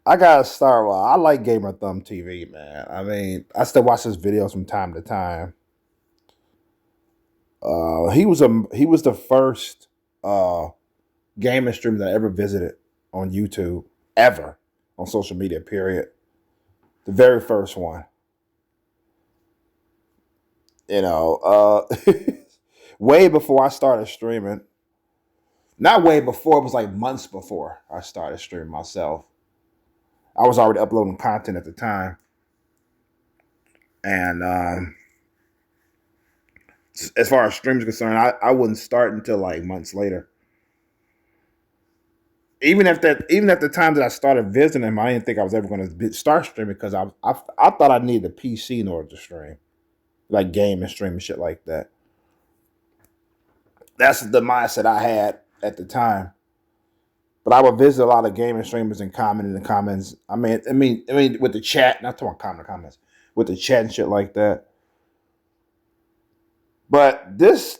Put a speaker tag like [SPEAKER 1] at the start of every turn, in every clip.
[SPEAKER 1] I gotta start. Well, I like Gamer Thumb TV, man. I mean, I still watch his videos from time to time. He was the first gaming streamer that I ever visited on YouTube ever on social media. Period. The very first one. You know, way before I started streaming. Not way before. It was like months before I started streaming myself. I was already uploading content at the time, and as far as streams concerned, I wouldn't start until like months later. Even at the time that I started visiting him, I didn't think I was ever going to start streaming because I thought I needed a PC in order to stream, like game and stream and shit like that. That's the mindset I had at the time. But I would visit a lot of gaming streamers and comment in the comments. I mean, with the chat, not talking comment comments, with the chat and shit like that. But this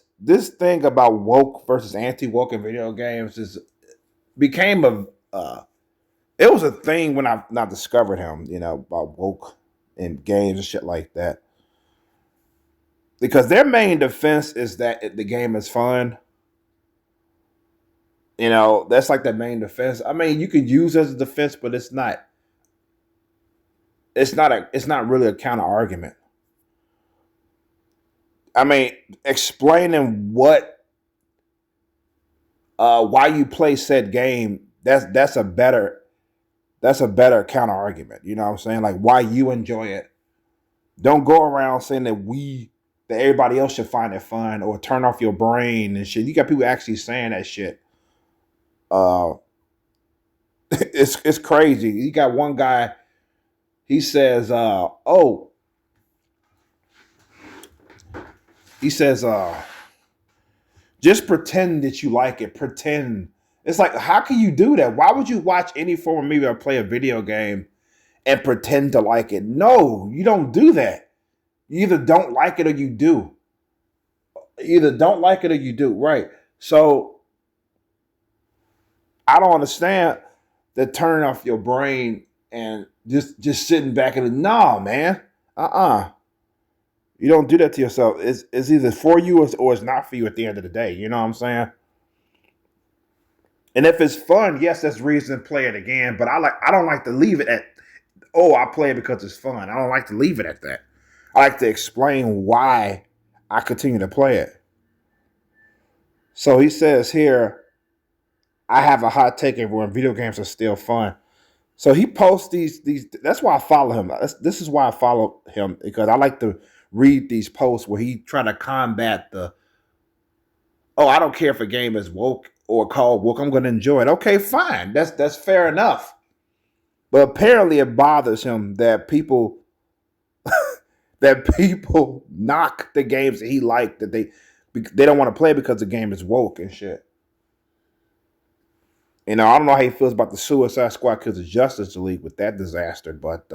[SPEAKER 1] thing about woke versus anti woke in video games is became a it was a thing when I discovered him, you know, about woke in games and shit like that. Because their main defense is that the game is fun. You know, that's like the main defense. I mean, you could use it as a defense, but it's not really a counter argument. I mean, explaining what why you play said game, that's a better counter argument. You know what I'm saying? Like why you enjoy it. Don't go around saying that everybody else should find it fun or turn off your brain and shit. You got people actually saying that shit. Uh, it's crazy. You got one guy. He says, "Oh," he says, "Just pretend that you like it. Pretend." It's like, how can you do that? Why would you watch any form of media or play a video game and pretend to like it? No, you don't do that. You either don't like it or you do. You either don't like it or you do. Right. So I don't understand the turning off your brain and just sitting back and no, man. You don't do that to yourself. It's either for you or it's not for you at the end of the day. You know what I'm saying? And if it's fun, yes, that's reason to play it again. But I don't like to leave it at I play it because it's fun. I don't like to leave it at that. I like to explain why I continue to play it. So he says here, I have a hot take everyone. Video games are still fun. So he posts these. That's why I follow him. This is why I follow him because I like to read these posts where he try to combat the I don't care if a game is woke or called woke. I'm going to enjoy it. Okay, fine. That's fair enough. But apparently, it bothers him that people knock the games that he liked that they don't want to play because the game is woke and shit. You know, I don't know how he feels about the Suicide Squad Kills the Justice League with that disaster, but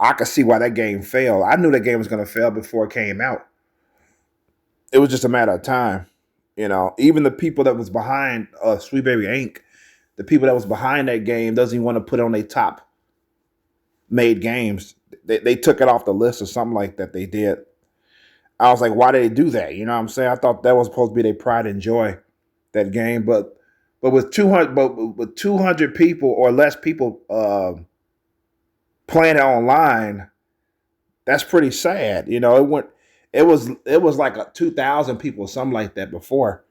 [SPEAKER 1] I could see why that game failed. I knew that game was going to fail before it came out. It was just a matter of time. You know, even the people that was behind Sweet Baby Inc., the people that was behind that game doesn't even want to put on their top made games. They took it off the list or something like that. They did. I was like, why did they do that? You know what I'm saying? I thought that was supposed to be their pride and joy, that game, but with 200 people or less people playing it online, that's pretty sad. You know, it was like 2,000 people, something like that before,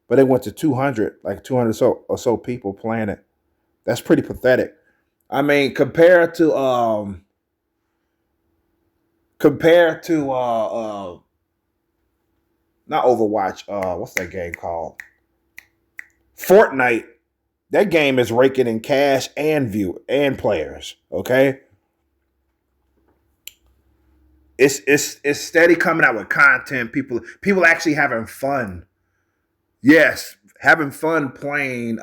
[SPEAKER 1] but it went to 200, like 200 or so people playing it. That's pretty pathetic. I mean, compared to not Overwatch. What's that game called? Fortnite. That game is raking in cash and view and players. Okay, it's steady coming out with content. People actually having fun. Yes, having fun playing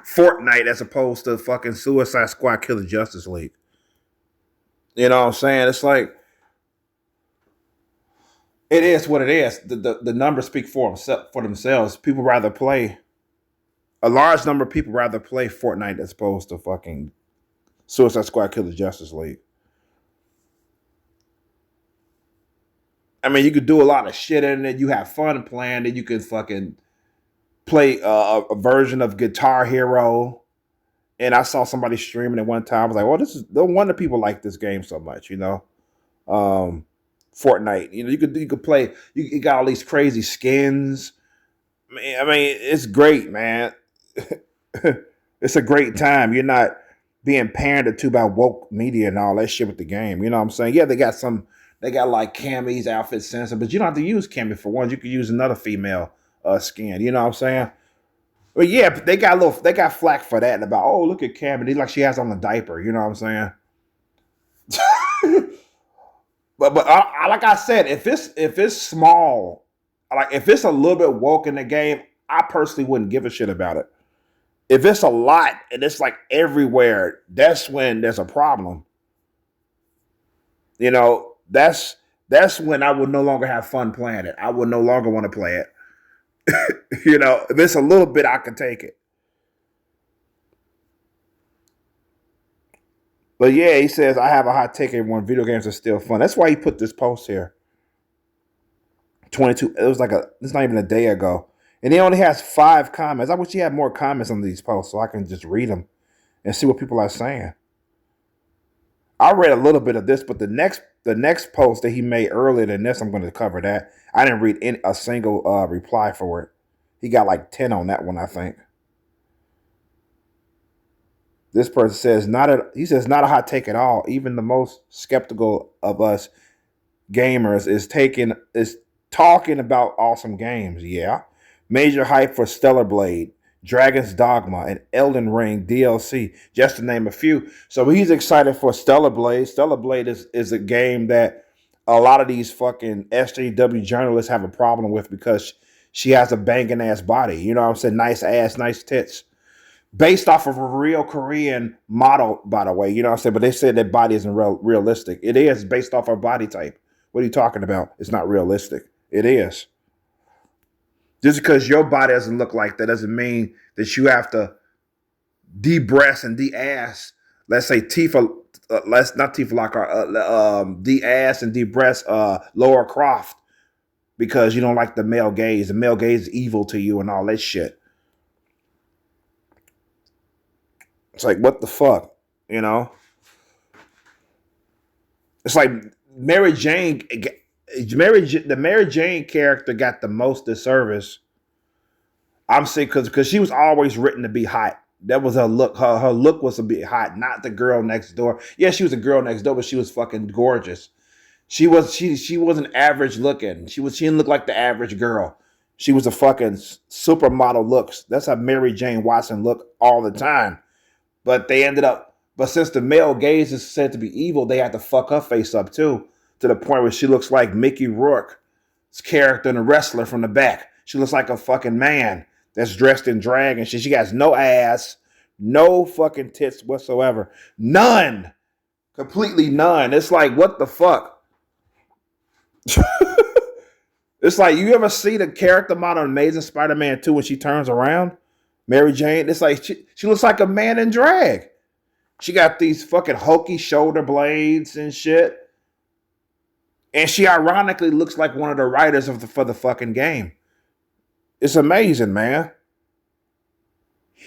[SPEAKER 1] Fortnite as opposed to fucking Suicide Squad Kill the Justice League. You know what I'm saying? It's like It is what it is. The numbers speak for themselves. People rather play a large number of people rather play Fortnite as opposed to fucking Suicide Squad Killer Justice League. I mean, you could do a lot of shit in it. You have fun playing it. You can fucking play a version of Guitar Hero. And I saw somebody streaming it one time. I was like, "Well, this is no wonder people like this game so much." Fortnite. You could play. You got all these crazy skins. I mean, it's great, man. It's a great time. You're not being pandered to by woke media and all that shit with the game. You know what I'm saying? Yeah, they got like Cammy's outfit sensor, but you don't have to use Cammy for one. You could use another female skin. You know what I'm saying? But yeah, they got flack for that and about, oh, look at Cammy, like she has on a diaper. You know what I'm saying? But like I said, if it's small, like if it's a little bit woke in the game, I personally wouldn't give a shit about it. If it's a lot and it's like everywhere, that's when there's a problem. You know, that's when I would no longer have fun playing it. I would no longer want to play it. If it's a little bit, I can take it. But yeah, he says I have a hot take when video games are still fun. That's why he put this post here. 22. It was like it's not even a day ago. And he only has 5 comments. I wish he had more comments on these posts so I can just read them and see what people are saying. I read a little bit of this, but the next post that he made earlier than this, I'm going to cover that. I didn't read a single reply for it. He got like 10 on that one, I think. This person says he says not a hot take at all. Even the most skeptical of us gamers is talking about awesome games. Yeah. Major hype for Stellar Blade, Dragon's Dogma, and Elden Ring DLC, just to name a few. So he's excited for Stellar Blade. Stellar Blade is a game that a lot of these fucking SJW journalists have a problem with because she has a banging ass body. You know what I'm saying? Nice ass, nice tits. Based off of a real Korean model, by the way. You know what I'm saying? But they said that body isn't realistic. It is based off her body type. What are you talking about? It's not realistic. It is. Just because your body doesn't look like that doesn't mean that you have to de-breast and de-ass. Let's say Tifa, not Tifa Lockhart, de-ass and de-breast Laura Croft because you don't like the male gaze. The male gaze is evil to you and all that shit. It's like, what the fuck? You know? It's like Mary Jane. The Mary Jane character got the most disservice. I'm saying because she was always written to be hot. That was her look. Her look was to be hot, not the girl next door. Yeah, she was a girl next door, but she was fucking gorgeous. She wasn't average looking. She didn't look like the average girl. She was a fucking supermodel looks. That's how Mary Jane Watson looked all the time. But since the male gaze is said to be evil, they had to fuck her face up too. To the point where she looks like Mickey Rourke's character in The Wrestler from the back. She looks like a fucking man that's dressed in drag and shit. She has no ass, no fucking tits whatsoever. None. Completely none. It's like, what the fuck? It's like, you ever see the character model in Amazing Spider-Man 2 when she turns around? Mary Jane, it's like she looks like a man in drag. She got these fucking hokey shoulder blades and shit. And she ironically looks like one of the writers for the fucking game. It's amazing, man. I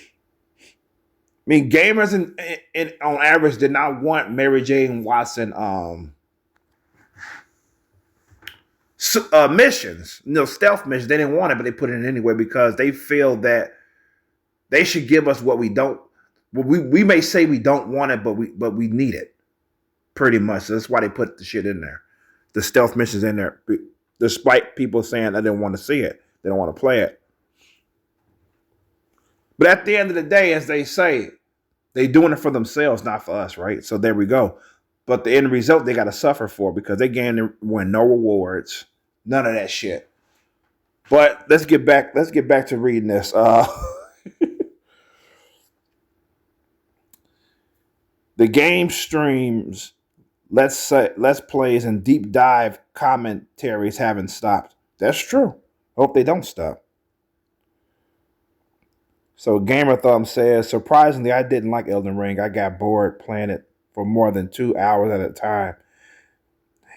[SPEAKER 1] mean, gamers on average did not want Mary Jane Watson missions, stealth missions. They didn't want it, but they put it in anyway because they feel that they should give us what we don't. We may say we don't want it, but we need it. Pretty much. So that's why they put the shit in there. The stealth missions in there, despite people saying I didn't want to see it. They don't want to play it. But at the end of the day, as they say, they doing it for themselves, not for us, right? So there we go. But the end result, they got to suffer for because they win no rewards, none of that shit. But let's get back to reading this. The game streams let's plays and deep dive commentaries haven't stopped. That's true. Hope they don't stop. So Gamer Thumb says, surprisingly, I didn't like Elden Ring. I got bored playing it for more than 2 hours at a time.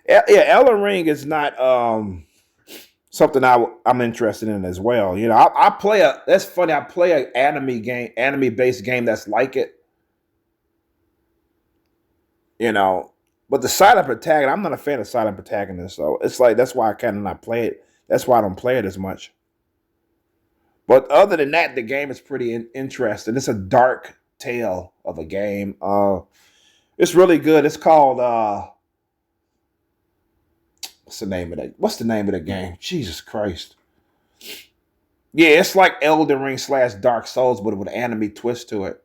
[SPEAKER 1] Yeah, Elden Ring is not something I'm interested in as well. You know, I play a. That's funny. I play an anime based game that's like it. You know, but the silent protagonist, I'm not a fan of silent protagonists. So it's like that's why I kind of not play it. That's why I don't play it as much. But other than that, the game is pretty interesting. It's a dark tale of a game. It's really good. It's called what's the name of that? What's the name of the game? Jesus Christ. Yeah, it's like Elden Ring / Dark Souls, but with an anime twist to it.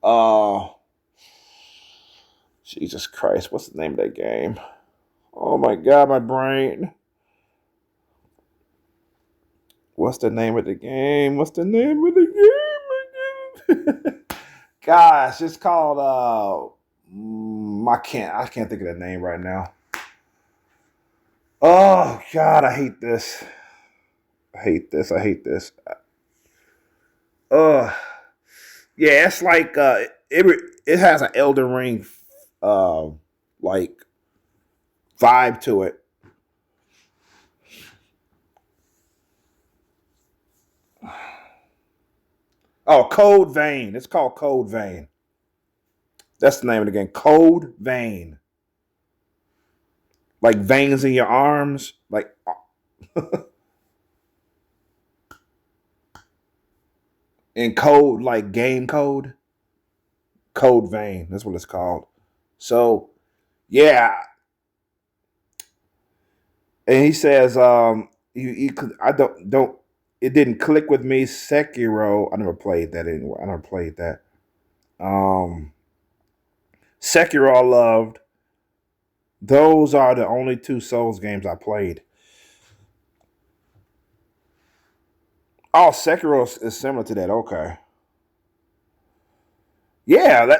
[SPEAKER 1] Uh Jesus Christ, what's the name of that game? Oh my God, my brain. What's the name of the game? What's the name of the game? Gosh, it's called I can't think of the name right now. Oh God, I hate this. I hate this. I hate this. Uh yeah, it's like it has an Elden Ring uh like vibe to it. Oh, Code Vein. It's called Code Vein. That's the name of the game. Code Vein. Like veins in your arms. Like in code, like game code. Code Vein. That's what it's called. So yeah. And he says, I don't it didn't click with me. Sekiro. I never played that anyway. I never played that. Um Sekiro I loved. Those are the only two Souls games I played. Oh, Sekiro is similar to that. Okay. Yeah,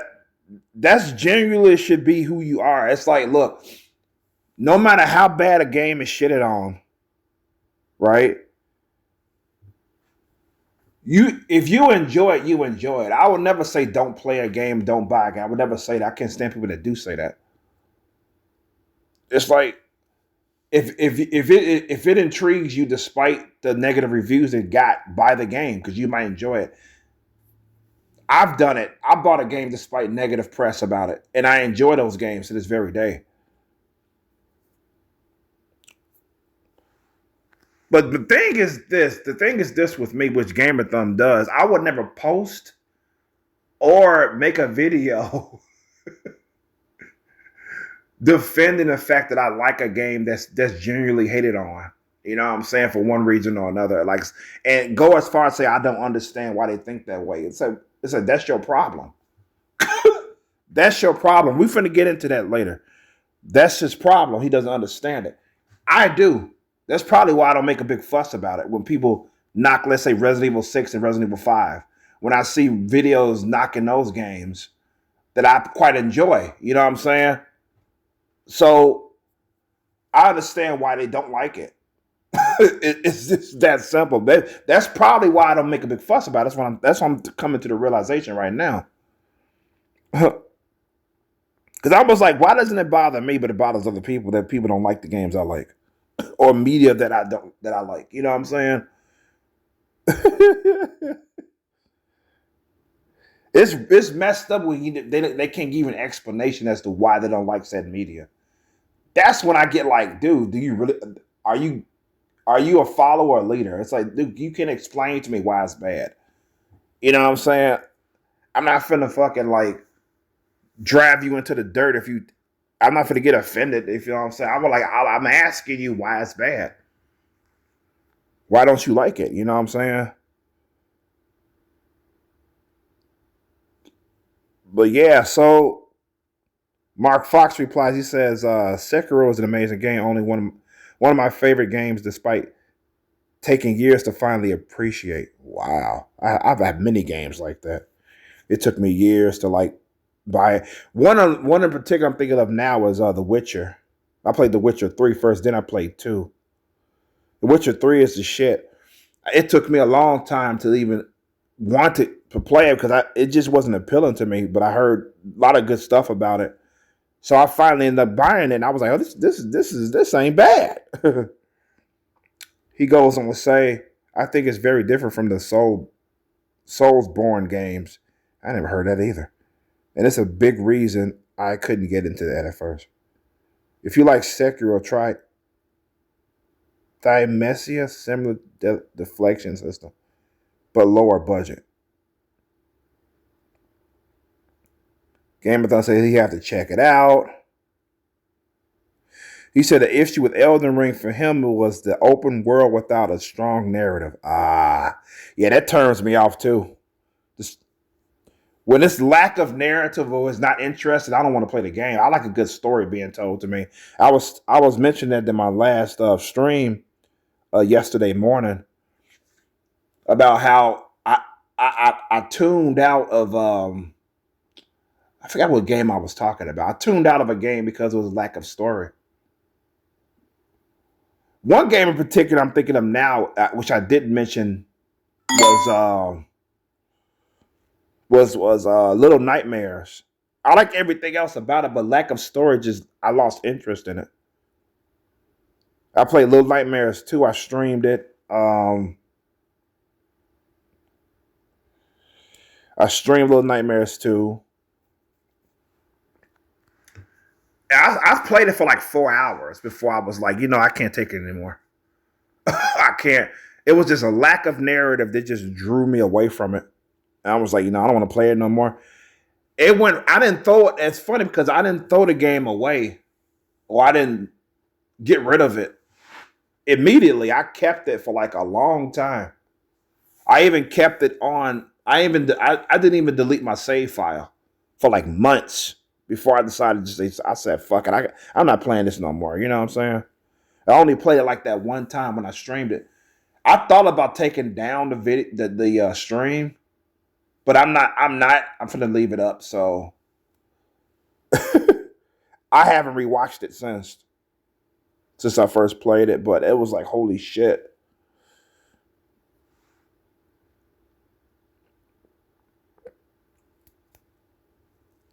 [SPEAKER 1] that's genuinely should be who you are. It's like, look, no matter how bad a game is shitted on, right? If you enjoy it, you enjoy it. I would never say don't play a game, don't buy a game. I would never say that. I can't stand people that do say that. It's like if it intrigues you despite the negative reviews it got, buy the game because you might enjoy it. I've done it. I bought a game despite negative press about it, and I enjoy those games to this very day. But the thing is this with me, which Gamer Thumb does. I would never post or make a video defending the fact that I like a game that's genuinely hated on. You know what I'm saying? For one reason or another. Like, and go as far as say I don't understand why they think that way. It's a that's your problem. That's your problem. We're finna get into that later. That's his problem. He doesn't understand it. I do. That's probably why I don't make a big fuss about it. When people knock, let's say, Resident Evil 6 and Resident Evil 5, when I see videos knocking those games that I quite enjoy, you know what I'm saying? So I understand why they don't like it. It's just that simple. That's probably why I don't make a big fuss about it. That's why I'm coming to the realization right now. Because I was like, why doesn't it bother me, but it bothers other people that people don't like the games I like, or media that I like. You know what I'm saying? It's messed up when they can't give an explanation as to why they don't like said media. That's when I get like, dude, do you really are you a follower or leader? It's like, dude, you can explain to me why it's bad. You know what I'm saying? I'm not finna fucking like drive you into the dirt if you. I'm not finna get offended if you know what I'm saying. I'm asking you why it's bad. Why don't you like it? You know what I'm saying? But yeah, so Mark Fox replies. He says, "Sekiro is an amazing game. Only one of my favorite games, despite taking years to finally appreciate." Wow, I've had many games like that. It took me years to like by one in particular I'm thinking of now is The Witcher. I played The Witcher 3 first, then I played 2. The Witcher 3 is the shit. It took me a long time to even want to play it because it just wasn't appealing to me, but I heard a lot of good stuff about it. So I finally ended up buying it, and I was like, "Oh, this ain't bad." He goes on to say, "I think it's very different from the Soulsborne games." I never heard that either, and it's a big reason I couldn't get into that at first. If you like Sekiro, try Thymesia, similar deflection system, but lower budget. Gameathon said he have to check it out. He said the issue with Elden Ring for him was the open world without a strong narrative. Yeah, that turns me off too. When it's lack of narrative or is not interested, I don't want to play the game. I like a good story being told to me. I was mentioning that in my last stream yesterday morning about how I tuned out of I forgot what game I was talking about. I tuned out of a game because it was a lack of story. One game in particular I'm thinking of now, which I didn't mention, was Little Nightmares. I like everything else about it, but lack of story I lost interest in it. I played Little Nightmares 2. I streamed it. I streamed Little Nightmares 2. I played it for like 4 hours before I was like, I can't take it anymore. I can't. It was just a lack of narrative that just drew me away from it. And I was like, I don't want to play it no more. I didn't throw it. It's funny because I didn't throw the game away or I didn't get rid of it immediately. I kept it for like a long time. I even kept it on. I didn't even delete my save file for like months before I decided to say, I said, fuck it. I'm not playing this no more. You know what I'm saying? I only played it like that one time when I streamed it. I thought about taking down the stream, but I'm not. I'm finna leave it up. So I haven't rewatched it since I first played it, but it was like, holy shit.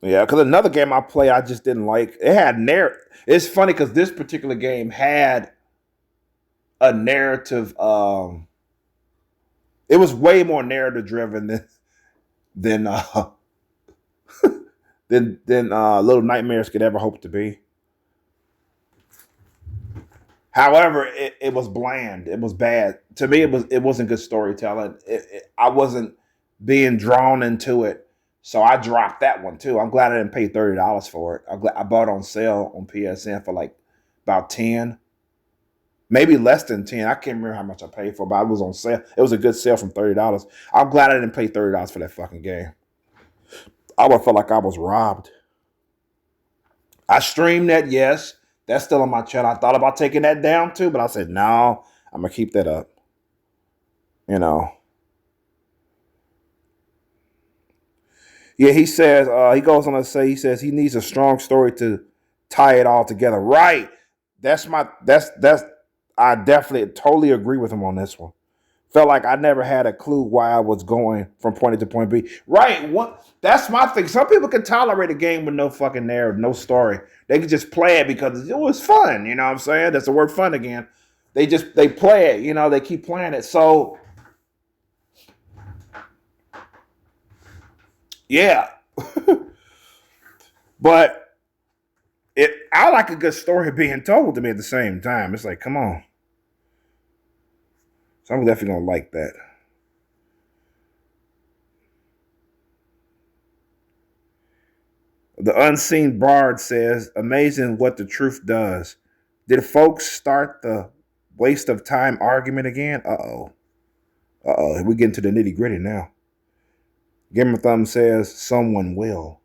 [SPEAKER 1] Yeah, because another game I play I just didn't like. It had narrative. It's funny because this particular game had a narrative. It was way more narrative driven than than Little Nightmares could ever hope to be. However, it was bland. It was bad to me. It wasn't good storytelling. I wasn't being drawn into it. So I dropped that one too. I'm glad I didn't pay $30 for it. I bought it on sale on PSN for like about 10, maybe less than 10. I can't remember how much I paid for, but it was on sale. It was a good sale from $30. I'm glad I didn't pay $30 for that fucking game. I would feel like I was robbed. I streamed that, yes. That's still on my channel. I thought about taking that down too, but I said, no, I'm going to keep that up. Yeah, he says, he goes on to say, he says he needs a strong story to tie it all together. Right. I definitely totally agree with him on this one. Felt like I never had a clue why I was going from point A to point B. Right. That's my thing. Some people can tolerate a game with no fucking narrative, no story. They can just play it because it was fun. You know what I'm saying? That's the word fun again. They play it, they keep playing it. So yeah. But I like a good story being told to me at the same time. It's like, come on. So I'm definitely gonna like that. The Unseen Bard says, amazing what the truth does. Did folks start the waste of time argument again? Uh-oh. We get into the nitty gritty now. Gamer Thumb says, someone will.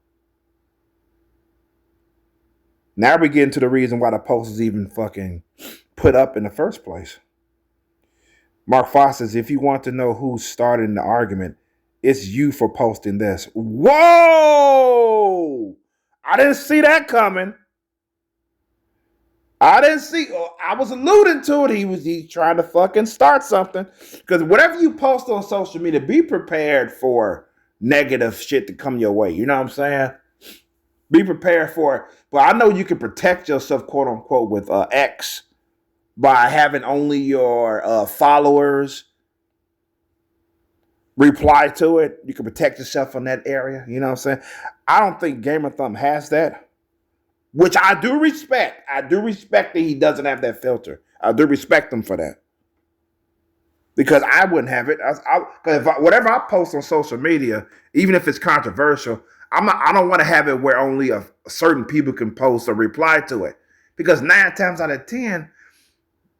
[SPEAKER 1] Now we get into the reason why the post is even fucking put up in the first place. Mark Foss says, if you want to know who's starting the argument, it's you for posting this. Whoa! I didn't see that coming. I didn't see. I was alluding to it. He trying to fucking start something. Because whatever you post on social media, be prepared for negative shit to come your way. You know what I'm saying? Be prepared for it. But I know you can protect yourself, quote unquote, with X by having only your followers reply to it. You can protect yourself in that area. You know what I'm saying? I don't think Game of Thumb has that, which I do respect. I do respect that he doesn't have that filter. I do respect him for that. Because I wouldn't have it. Because whatever I post on social media, even if it's controversial, I don't want to have it where only a certain people can post or reply to it. Because 9 times out of 10,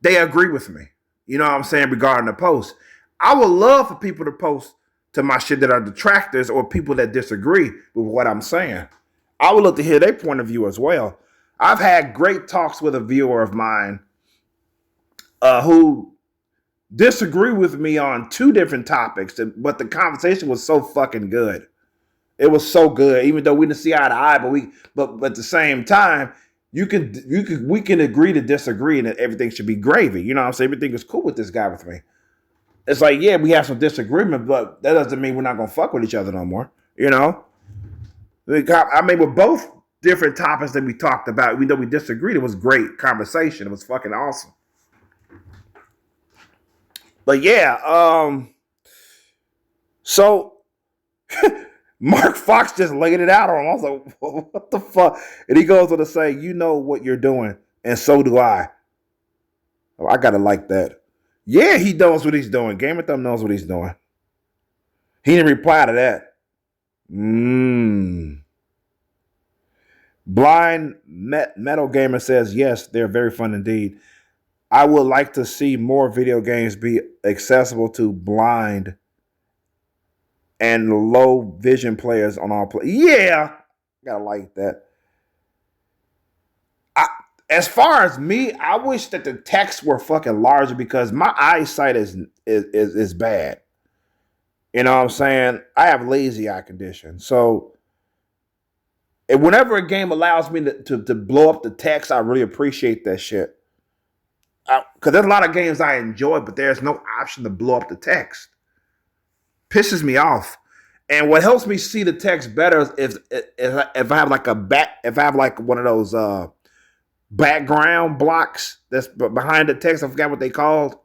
[SPEAKER 1] they agree with me. You know what I'm saying? Regarding the post. I would love for people to post to my shit that are detractors or people that disagree with what I'm saying. I would love to hear their point of view as well. I've had great talks with a viewer of mine who disagree with me on 2 different topics, but the conversation was so fucking good. It was so good, even though we didn't see eye to eye, but at the same time, we can agree to disagree, and that everything should be gravy. You know what I'm saying? Everything is cool with this guy with me. It's like, yeah, we have some disagreement, but that doesn't mean we're not gonna fuck with each other no more. You know? I mean, with both different topics that we talked about, even though we disagreed, it was great conversation. It was fucking awesome. But yeah, so Mark Fox just laid it out on him. I was like, what the fuck? And he goes on to say, you know what you're doing, and so do I. Oh, I gotta like that. Yeah, he knows what he's doing. Game of Thumb knows what he's doing. He didn't reply to that. Blind Metal Gamer says, yes, they're very fun indeed. I would like to see more video games be accessible to blind and low vision players on all play. Yeah, gotta like that. As far as me, I wish that the text were fucking larger because my eyesight is bad. You know what I'm saying? I have lazy eye condition. So whenever a game allows me to blow up the text, I really appreciate that shit. Because there's a lot of games I enjoy, but there's no option to blow up the text. Pisses me off. And what helps me see the text better is if I have like if I have like one of those background blocks that's behind the text. I forgot what they called.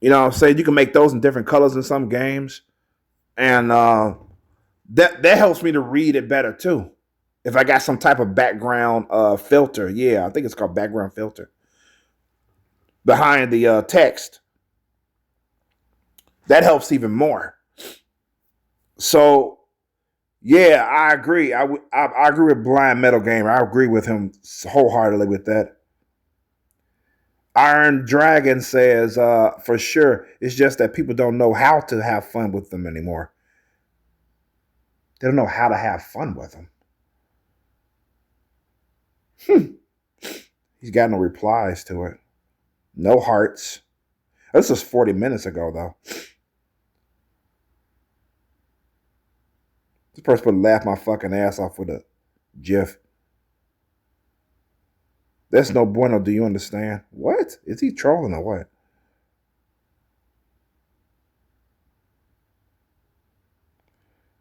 [SPEAKER 1] You know what I'm saying? You can make those in different colors in some games. And that helps me to read it better too. If I got some type of background filter. Yeah, I think it's called background filter. Behind the text. That helps even more. So, yeah, I agree. I agree with Blind Metal Gamer. I agree with him wholeheartedly with that. Iron Dragon says, for sure, it's just that people don't know how to have fun with them anymore. They don't know how to have fun with them. He's got no replies to it. No hearts. This was 40 minutes ago, though. This person would laugh my fucking ass off with a GIF. That's no bueno, do you understand? What? Is he trolling or what?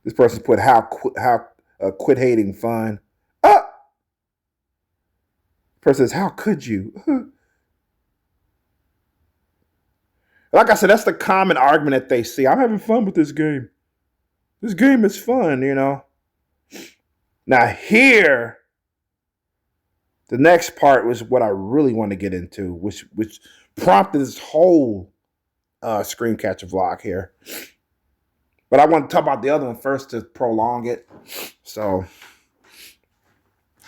[SPEAKER 1] This person put how quit hating fun. Person says, how could you? Like I said, that's the common argument that they see. I'm having fun with this game. This game is fun, you know. Now here, the next part was what I really want to get into, which prompted this whole screen catcher vlog here. But I want to talk about the other one first to prolong it. So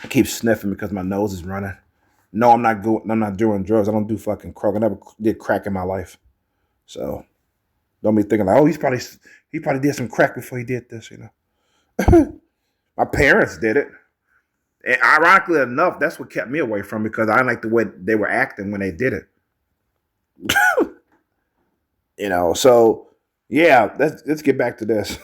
[SPEAKER 1] I keep sniffing because my nose is running. No, I'm not doing drugs. I don't do fucking coke. I never did crack in my life. So don't be thinking like, oh, he probably did some crack before he did this, you know. My parents did it. And ironically enough, that's what kept me away from it because I didn't like the way they were acting when they did it. You know, so yeah, let's get back to this.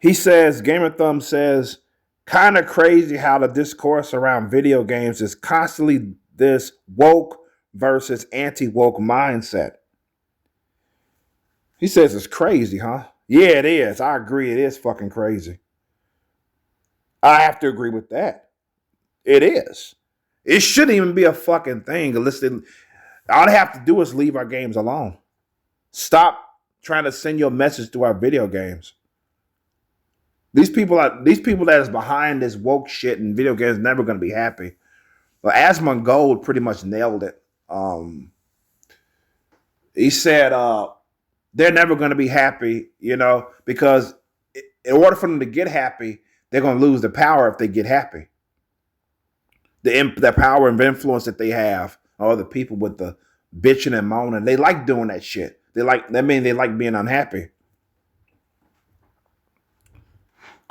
[SPEAKER 1] He says, Gamer Thumb says, kind of crazy how the discourse around video games is constantly this woke versus anti-woke mindset. He says it's crazy, huh? Yeah, it is. I agree. It is fucking crazy. I have to agree with that. It is. It shouldn't even be a fucking thing. All they have to do is leave our games alone. Stop trying to send your message to our video games. These people that is behind this woke shit and video games never going to be happy. But Asmongold pretty much nailed it. He said they're never going to be happy, because in order for them to get happy, they're going to lose the power if they get happy. The power and influence that they have, or the people with the bitching and moaning, they like doing that shit. They like being unhappy.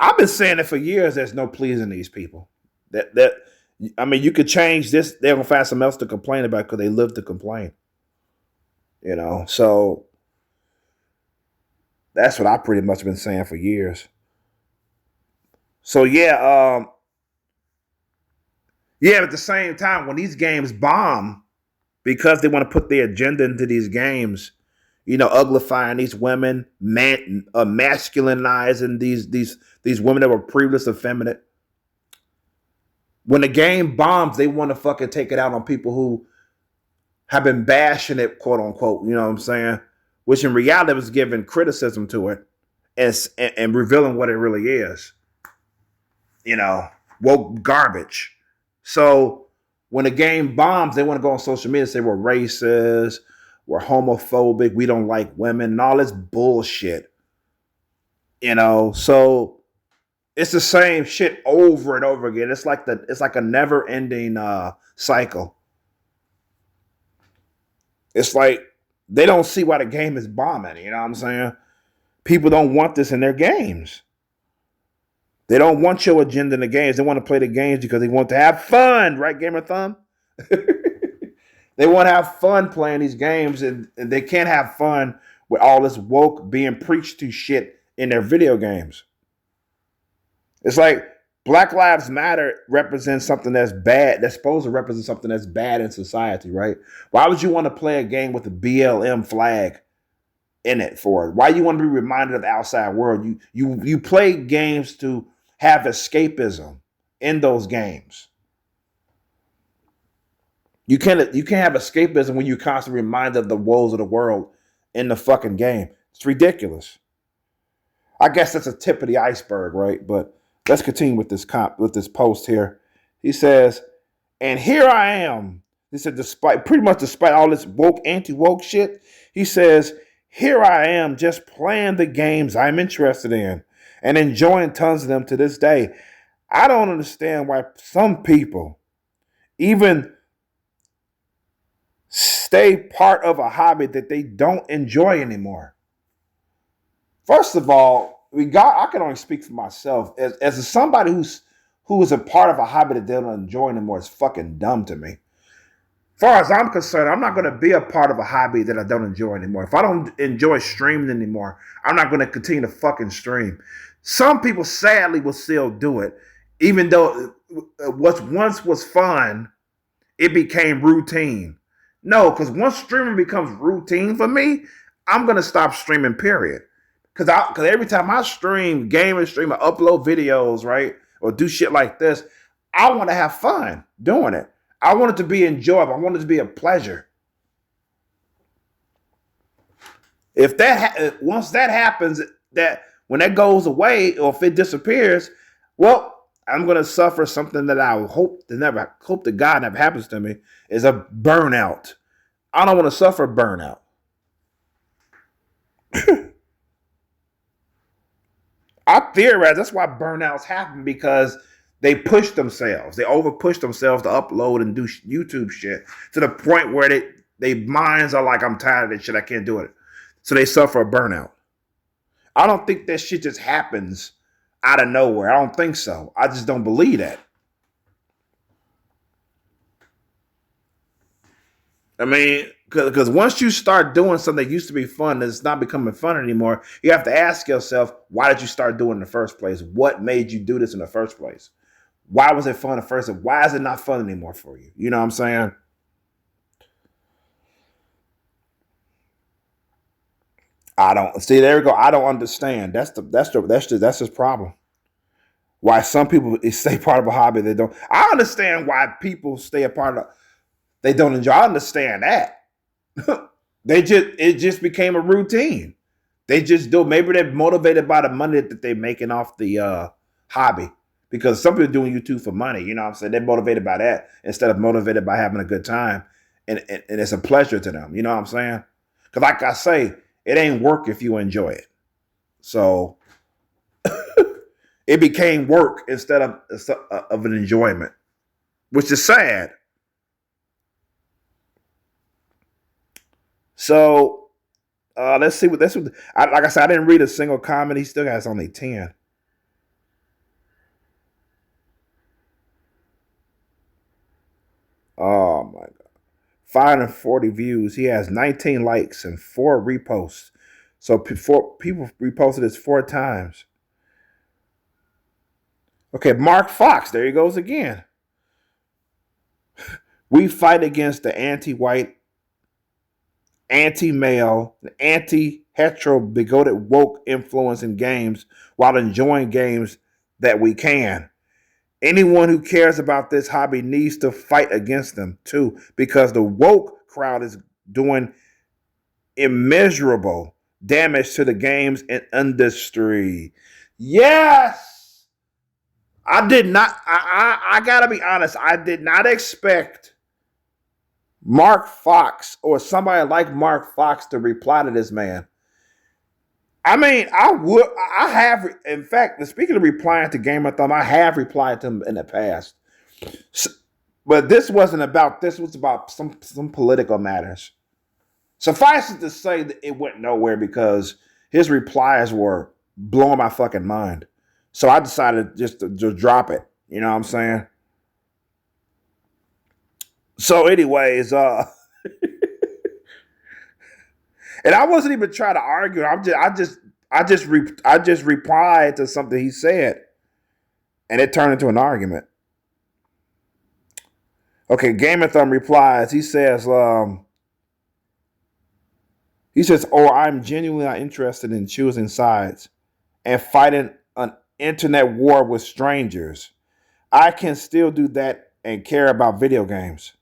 [SPEAKER 1] I've been saying it for years. There's no pleasing these people. You could change this. They're gonna find something else to complain about because they live to complain. So that's what I pretty much been saying for years. So yeah, at the same time, when these games bomb because they want to put their agenda into these games, uglifying these women, masculinizing these women that were previously effeminate. When the game bombs, they want to fucking take it out on people who have been bashing it, quote unquote. You know what I'm saying? Which in reality was giving criticism to it and revealing what it really is. Woke garbage. So when a game bombs, they want to go on social media and say we're racist, we're homophobic, we don't like women, and all this bullshit. So it's the same shit over and over again. It's like a never-ending cycle. It's like they don't see why the game is bombing. You know what I'm saying? People don't want this in their games. They don't want your agenda in the games. They want to play the games because they want to have fun, right, Gamer Thumb? They want to have fun playing these games, and they can't have fun with all this woke being preached to shit in their video games. It's like Black Lives Matter represents something that's bad. That's supposed to represent something that's bad in society, right? Why would you want to play a game with a BLM flag in it for it? Why you want to be reminded of the outside world? You play games to have escapism in those games. You can't have escapism when you're constantly reminded of the woes of the world in the fucking game. It's ridiculous. I guess that's a tip of the iceberg, right? But let's continue with this post here. He says, and here I am. He said, despite all this woke, anti-woke shit, he says, here I am just playing the games I'm interested in and enjoying tons of them to this day. I don't understand why some people even stay part of a hobby that they don't enjoy anymore. First of all, I can only speak for myself. As somebody who is a part of a hobby that they don't enjoy anymore, is fucking dumb to me. As far as I'm concerned, I'm not going to be a part of a hobby that I don't enjoy anymore. If I don't enjoy streaming anymore, I'm not going to continue to fucking stream. Some people sadly will still do it, even though what once was fun, it became routine. No, because once streaming becomes routine for me, I'm going to stop streaming, period. Because every time I stream, gaming stream, I upload videos, right? Or do shit like this, I want to have fun doing it. I want it to be enjoyable. I want it to be a pleasure. Once that happens, that when that goes away or if it disappears, well, I'm going to suffer something that I hope to God never happens to me, is a burnout. I don't want to suffer burnout. I theorize that's why burnouts happen, because they push themselves. They over-push themselves to upload and do YouTube shit to the point where their minds are like, I'm tired of this shit. I can't do it. So they suffer a burnout. I don't think that shit just happens out of nowhere. I don't think so. I just don't believe that. I mean, because once you start doing something that used to be fun, it's not becoming fun anymore. You have to ask yourself, why did you start doing it in the first place? What made you do this in the first place? Why was it fun at first? And why is it not fun anymore for you? You know what I'm saying? I don't see. There we go. I don't understand. That's his problem. Why some people stay part of a hobby they don't. I understand why people stay a part of. They don't enjoy. I understand that. It just became a routine. They just do. Maybe they're motivated by the money that they're making off the hobby. Because some people are doing YouTube for money. You know what I'm saying? They're motivated by that instead of motivated by having a good time. And it's a pleasure to them. You know what I'm saying? Because like I say, it ain't work if you enjoy it. So it became work instead of an enjoyment, which is sad. So let's see what this was. Like I said, I didn't read a single comment. He still has only 10. Oh my God. 540 views. He has 19 likes and 4 reposts. So people reposted this 4 times. Okay, Mark Fox. There he goes again. We fight against the anti-white, anti-male, anti-hetero, bigoted, woke influence in games while enjoying games that we can. Anyone who cares about this hobby needs to fight against them too, because the woke crowd is doing immeasurable damage to the games and industry. Yes, I did not. I gotta be honest. I did not expect Mark Fox or somebody like Mark Fox to reply to this man. I mean, I have, in fact, speaking of replying to Game of Thumb, I have replied to him in the past. So, but this wasn't about, this was about some political matters. Suffice it to say that it went nowhere because his replies were blowing my fucking mind. So I decided just to drop it. You know what I'm saying? So anyways, and I wasn't even trying to argue. I just replied to something he said, and it turned into an argument. Okay, Game of Thumb replies. He says, "Oh, I'm genuinely not interested in choosing sides and fighting an internet war with strangers. I can still do that and care about video games."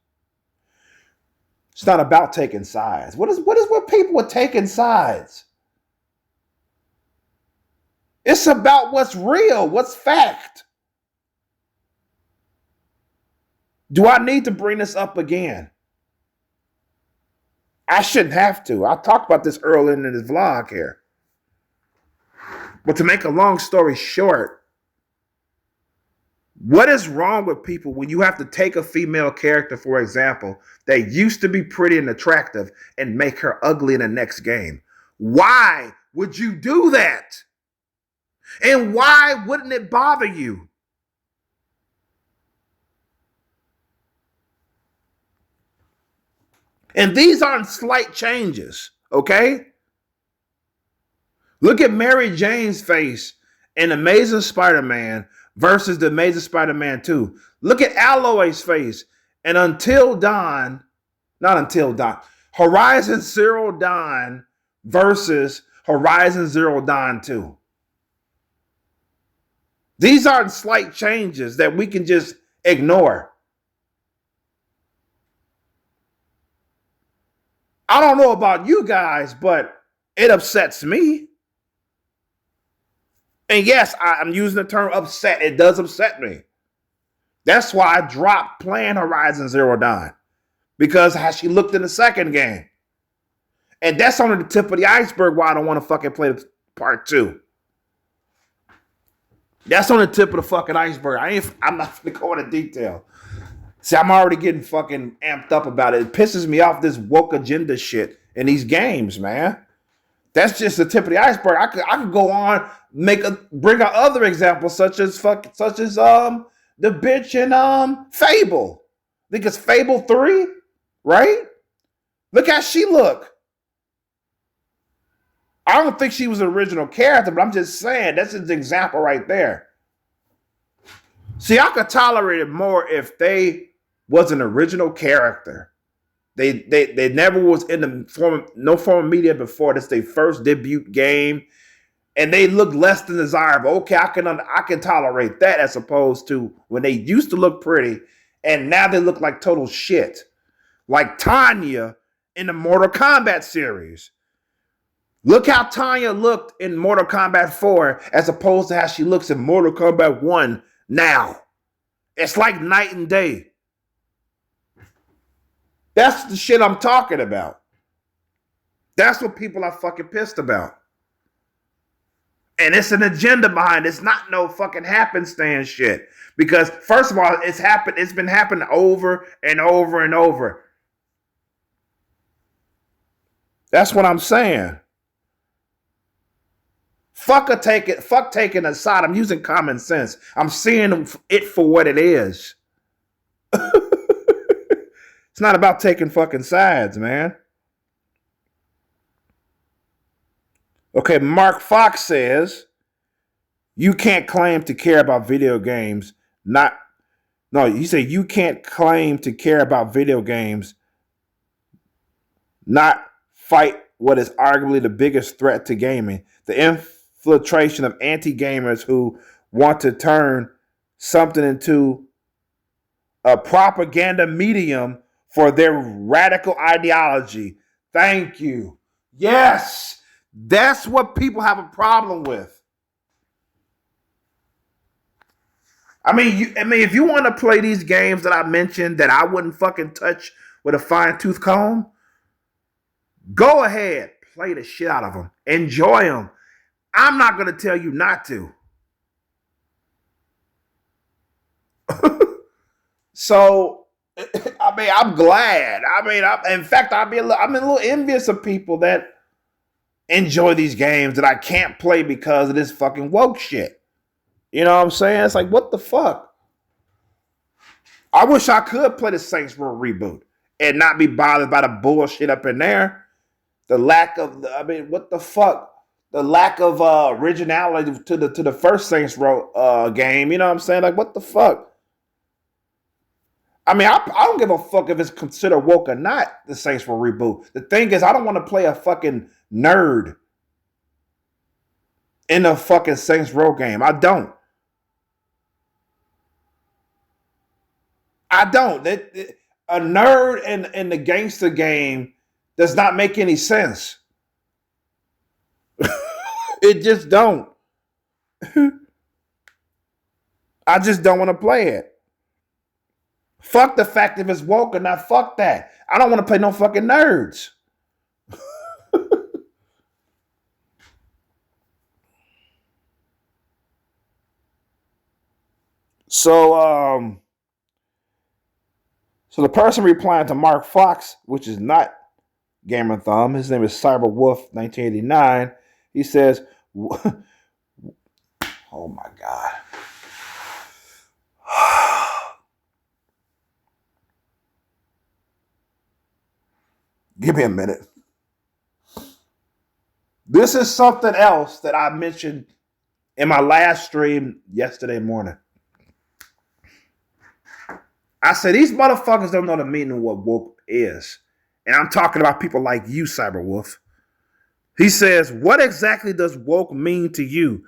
[SPEAKER 1] It's not about taking sides. What is what people are taking sides? It's about what's real, what's fact. Do I need to bring this up again? I shouldn't have to. I talked about this earlier in this vlog here. But to make a long story short, what is wrong with people when you have to take a female character, for example, that used to be pretty and attractive and make her ugly in the next game? Why would you do that? And why wouldn't it bother you? And these aren't slight changes, okay? Look at Mary Jane's face in Amazing Spider-Man versus the Amazing Spider-Man 2. Look at Alloy's face and Horizon Zero Dawn versus Horizon Zero Dawn 2. These aren't slight changes that we can just ignore. I don't know about you guys, but it upsets me. And yes, I'm using the term upset. It does upset me. That's why I dropped playing Horizon Zero Dawn. Because how she looked in the second game. And that's only the tip of the iceberg why I don't want to fucking play part 2. That's on the tip of the fucking iceberg. I'm not going to go into detail. See, I'm already getting fucking amped up about it. It pisses me off, this woke agenda shit in these games, man. That's just the tip of the iceberg. I could go on, bring out other examples such as the bitch in Fable. I think it's Fable 3, right? Look how she look. I don't think she was an original character, but I'm just saying that's an example right there. See, I could tolerate it more if they was an original character. They never was in no form of media before. This their first debut game, and they look less than desirable. Okay, I can tolerate that as opposed to when they used to look pretty and now they look like total shit. Like Tanya in the Mortal Kombat series. Look how Tanya looked in Mortal Kombat 4 as opposed to how she looks in Mortal Kombat 1 now. It's like night and day. That's the shit I'm talking about. That's what people are fucking pissed about. And it's an agenda behind it. It's not no fucking happenstance shit. Because first of all, it's been happening over and over and over. That's what I'm saying. Fuck taking a side. I'm using common sense. I'm seeing it for what it is. It's not about taking fucking sides, man. Okay, Mark Fox says, you can't claim to care about video games. He said you can't claim to care about video games, not fight what is arguably the biggest threat to gaming. The infiltration of anti-gamers who want to turn something into a propaganda medium for their radical ideology. Thank you. Yes, that's what people have a problem with. I mean, if you want to play these games that I mentioned that I wouldn't fucking touch with a fine-tooth comb, go ahead, play the shit out of them. Enjoy them. I'm not going to tell you not to. So, I mean, I'm glad. I mean, in fact, I'm a little envious of people that enjoy these games that I can't play because of this fucking woke shit. You know what I'm saying? It's like, what the fuck? I wish I could play the Saints Row reboot and not be bothered by the bullshit up in there. The lack of, what the fuck? The lack of originality to the first Saints Row game. You know what I'm saying? Like, what the fuck? I mean, I don't give a fuck if it's considered woke or not, the Saints Row reboot. The thing is, I don't want to play a fucking nerd in a fucking Saints Row game. I don't. A nerd in the gangster game does not make any sense. It just don't. I just don't want to play it. Fuck the fact if it's woke or not. Fuck that. I don't want to play no fucking nerds. So the person replying to Mark Fox, which is not Gamer Thumb, his name is Cyberwolf1989. He says, "Oh my God." Give me a minute. This is something else that I mentioned in my last stream yesterday morning. I said, these motherfuckers don't know the meaning of what woke is. And I'm talking about people like you, Cyberwolf. He says, what exactly does woke mean to you?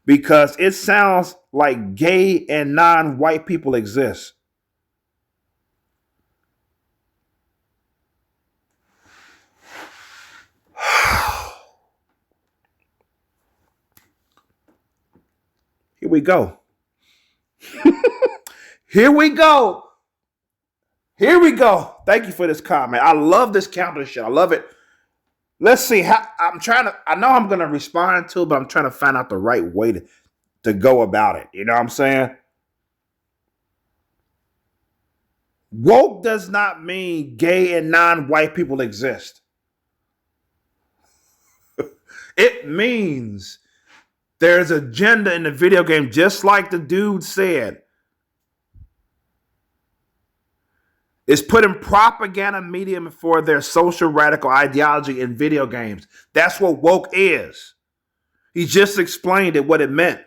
[SPEAKER 1] Because it sounds like gay and non-white people exist. Here we go. Here we go. Here we go. Thank you for this comment. I love this counter shit. I love it. Let's see how I know I'm going to respond to it, but I'm trying to find out the right way to go about it. You know what I'm saying? Woke does not mean gay and non-white people exist. It means there's agenda in the video game, just like the dude said. It's putting propaganda medium for their social radical ideology in video games. That's what woke is. He just explained it, what it meant.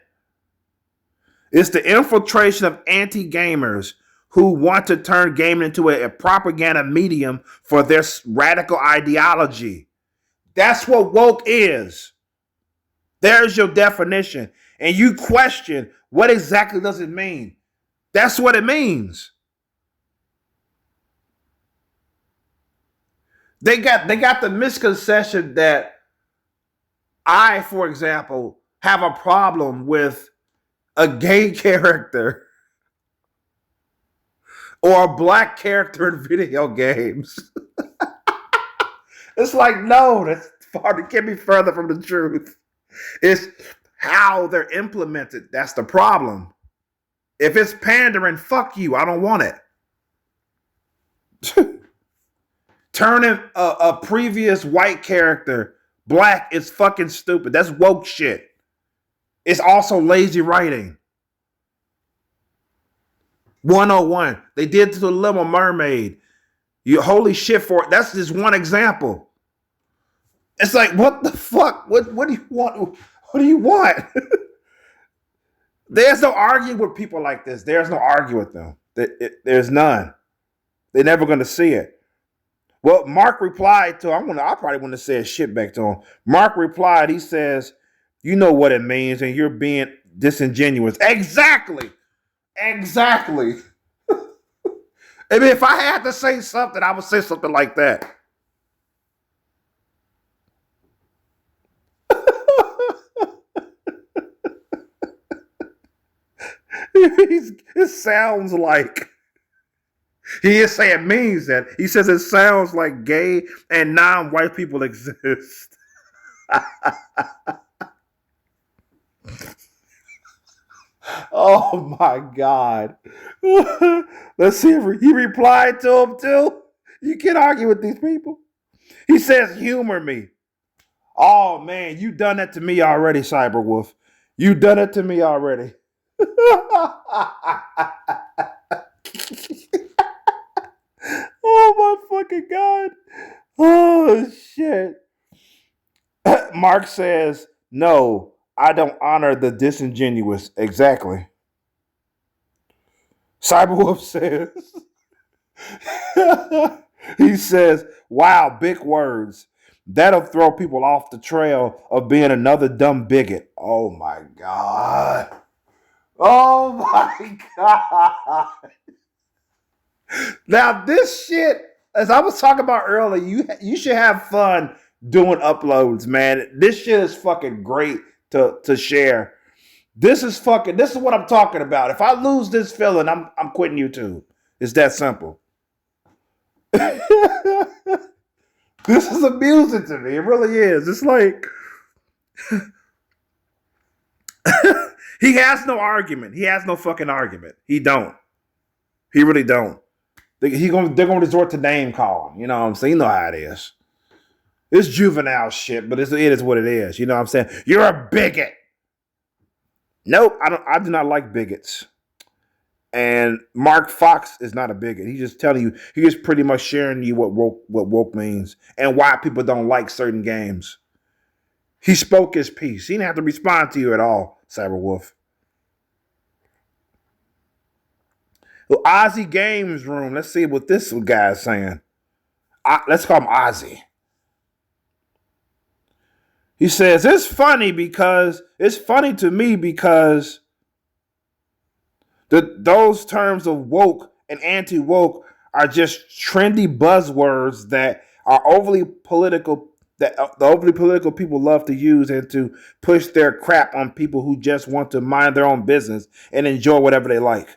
[SPEAKER 1] It's the infiltration of anti-gamers who want to turn gaming into a propaganda medium for their radical ideology. That's what woke is. There's your definition. And you question, what exactly does it mean? That's what it means. They got the misconception that I, for example, have a problem with a gay character or a black character in video games. It's like, no, that's far to get me further from the truth. It's how they're implemented. That's the problem. If it's pandering, fuck you. I don't want it. Turning a previous white character black is fucking stupid. That's woke shit. It's also lazy writing. 101. They did to the Little Mermaid. You holy shit for it. That's just one example. It's like, what the fuck? What do you want? What do you want? There's no arguing with people like this. There's no arguing with them. There's none. They're never going to see it. Well, Mark replied to, I probably wouldn't have said shit back to him. Mark replied, he says, you know what it means, and you're being disingenuous. Exactly. Exactly. I mean, if I had to say something, I would say something like that. It sounds like, he is saying means that. He says it sounds like gay and non-white people exist. Oh my God. Let's see if he replied to him too. You can't argue with these people. He says, humor me. Oh man, you done that to me already, Cyberwolf. You done it to me already. Oh my fucking God. Oh shit. Mark says, no, I don't honor the disingenuous. Exactly. Cyberwolf says, he says, wow, big words. That'll throw people off the trail of being another dumb bigot. Oh my God. Oh my God. Now this shit, as I was talking about earlier, you should have fun doing uploads, man. This shit is fucking great to share. This is what I'm talking about. If I lose this feeling, I'm quitting YouTube. It's that simple. This is amusing to me. It really is. It's like he has no argument. He has no fucking argument. He don't. He really don't. They're gonna resort to name calling. You know what I'm saying? You know how it is. It's juvenile shit, but it is what it is. You know what I'm saying? You're a bigot. Nope, I do not like bigots. And Mark Fox is not a bigot. He's just telling you. He's just pretty much sharing you what woke means and why people don't like certain games. He spoke his piece. He didn't have to respond to you at all, Cyberwolf. Well, Ozzy Games Room. Let's see what this guy is saying. Let's call him Ozzy. He says, it's funny to me because those terms of woke and anti-woke are just trendy buzzwords that are overly political, that the overly political people love to use and to push their crap on people who just want to mind their own business and enjoy whatever they like.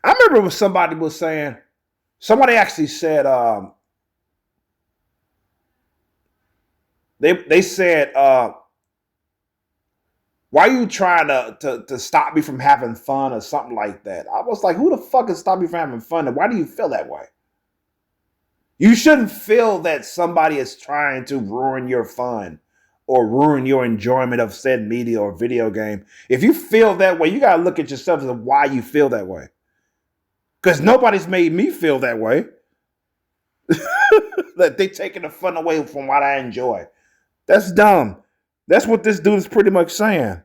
[SPEAKER 1] I remember when somebody was saying, somebody actually said, they said, why are you trying to stop me from having fun or something like that? I was like, who the fuck is stopping me from having fun? And why do you feel that way? You shouldn't feel that somebody is trying to ruin your fun or ruin your enjoyment of said media or video game. If you feel that way, you got to look at yourself as to why you feel that way. Because nobody's made me feel that way. That they taking the fun away from what I enjoy. That's dumb. That's what this dude is pretty much saying.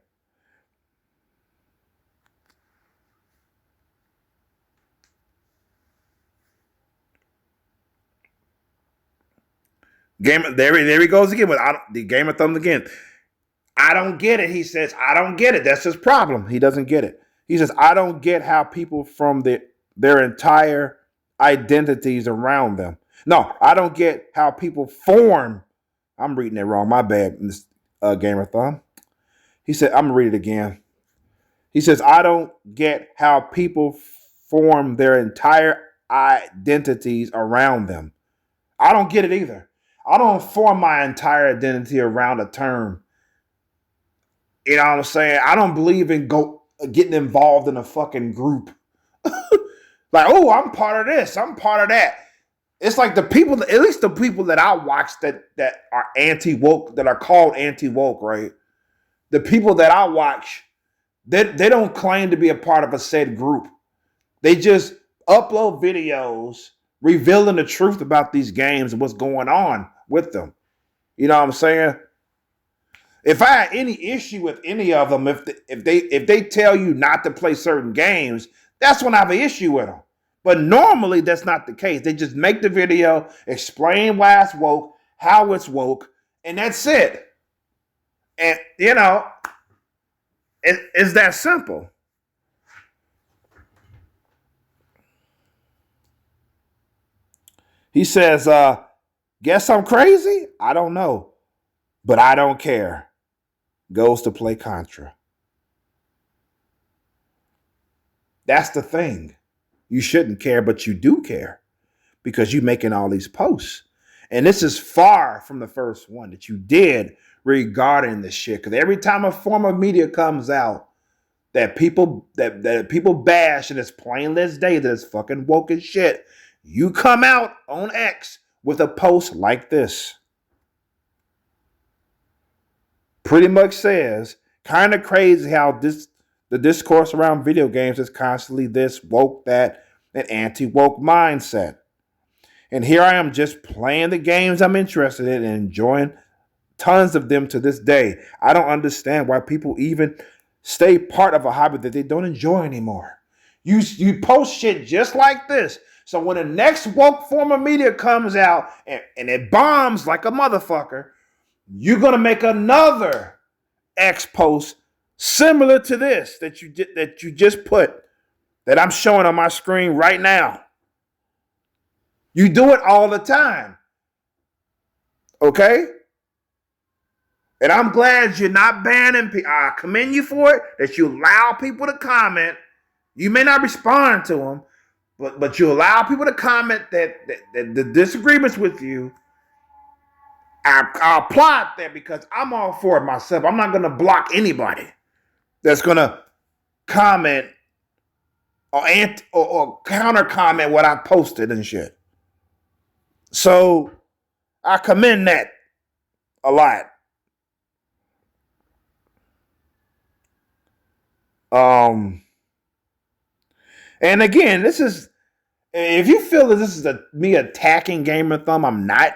[SPEAKER 1] There he goes again with the Game of Thrones again. I don't get it. He says, I don't get it. That's his problem. He doesn't get it. He says, I don't get how people from their entire identities around them. No, I don't get how people form. I'm reading it wrong. My bad, Game of Thrones. He said, I'm going to read it again. He says, I don't get how people form their entire identities around them. I don't get it either. I don't form my entire identity around a term. You know what I'm saying? I don't believe in getting involved in a fucking group. Like, oh, I'm part of this. I'm part of that. It's like the people, at least the people that I watch that are anti-woke, that are called anti-woke, right? The people that I watch, they don't claim to be a part of a said group. They just upload videos revealing the truth about these games and what's going on with them. You know what I'm saying? If I had any issue with any of them, if they tell you not to play certain games, that's when I have an issue with them. But normally that's not the case. They just make the video, explain why it's woke, how it's woke, and that's it. And, you know, it's that simple. He says, guess I'm crazy? I don't know. But I don't care. Goes to play Contra. That's the thing. You shouldn't care, but you do care. Because you're making all these posts. And this is far from the first one that you did regarding this shit. Because every time a form of media comes out that people bash and it's plain as day that it's fucking woke as shit, you come out on X with a post like this. Pretty much says, kind of crazy how the discourse around video games is constantly this, woke, that, and anti-woke mindset. And here I am just playing the games I'm interested in and enjoying tons of them to this day. I don't understand why people even stay part of a hobby that they don't enjoy anymore. You post shit just like this. So when the next woke form of media comes out and it bombs like a motherfucker, you're going to make another X post similar to this that you just put, that I'm showing on my screen right now. You do it all the time. Okay? And I'm glad you're not banning people. I commend you for it, that you allow people to comment. You may not respond to them, but you allow people to comment that the disagreements with you. I applaud that because I'm all for it myself. I'm not going to block anybody that's going to comment or counter comment what I posted and shit. So I commend that a lot. And again, this is, if you feel that this is me attacking Game of Thumb, I'm not.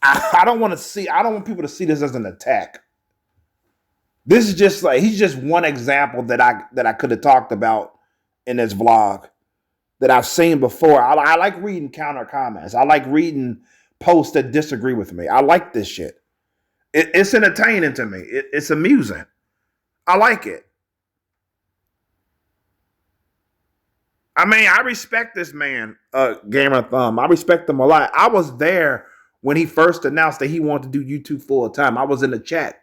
[SPEAKER 1] I don't want people to see this as an attack. This is just like, he's just one example that I could have talked about in this vlog that I've seen before. I like reading counter comments. I like reading posts that disagree with me. I like this shit. It's entertaining to me. It's amusing. I like it. I mean, I respect this man, Gamer Thumb. I respect him a lot. I was there when he first announced that he wanted to do YouTube full time. I was in the chat.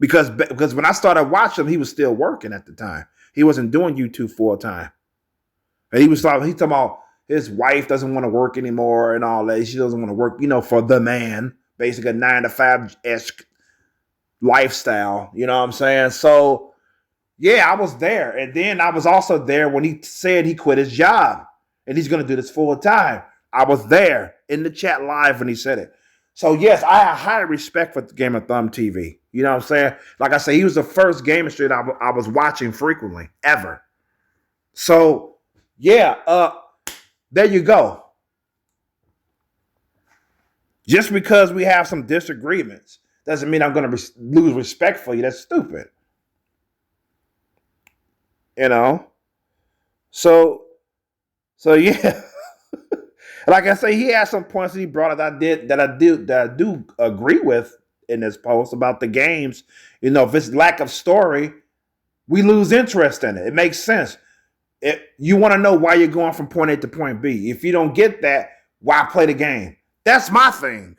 [SPEAKER 1] Because when I started watching him, he was still working at the time. He wasn't doing YouTube full time. And he talking about his wife doesn't want to work anymore and all that. She doesn't want to work, for the man. Basically a 9-to-5-esque lifestyle. You know what I'm saying? So, yeah, I was there. And then I was also there when he said he quit his job. And he's going to do this full time. I was there in the chat live when he said it. So yes, I have high respect for Game of Thumb TV. You know what I'm saying? Like I say, he was the first game stream I was watching frequently ever. So yeah, there you go. Just because we have some disagreements doesn't mean I'm going to lose respect for you. That's stupid. You know. So yeah. Like I say, he has some points that he brought up that I do agree with in this post about the games. You know, if it's lack of story, we lose interest in it. It makes sense. You want to know why you're going from point A to point B. If you don't get that, why play the game? That's my thing.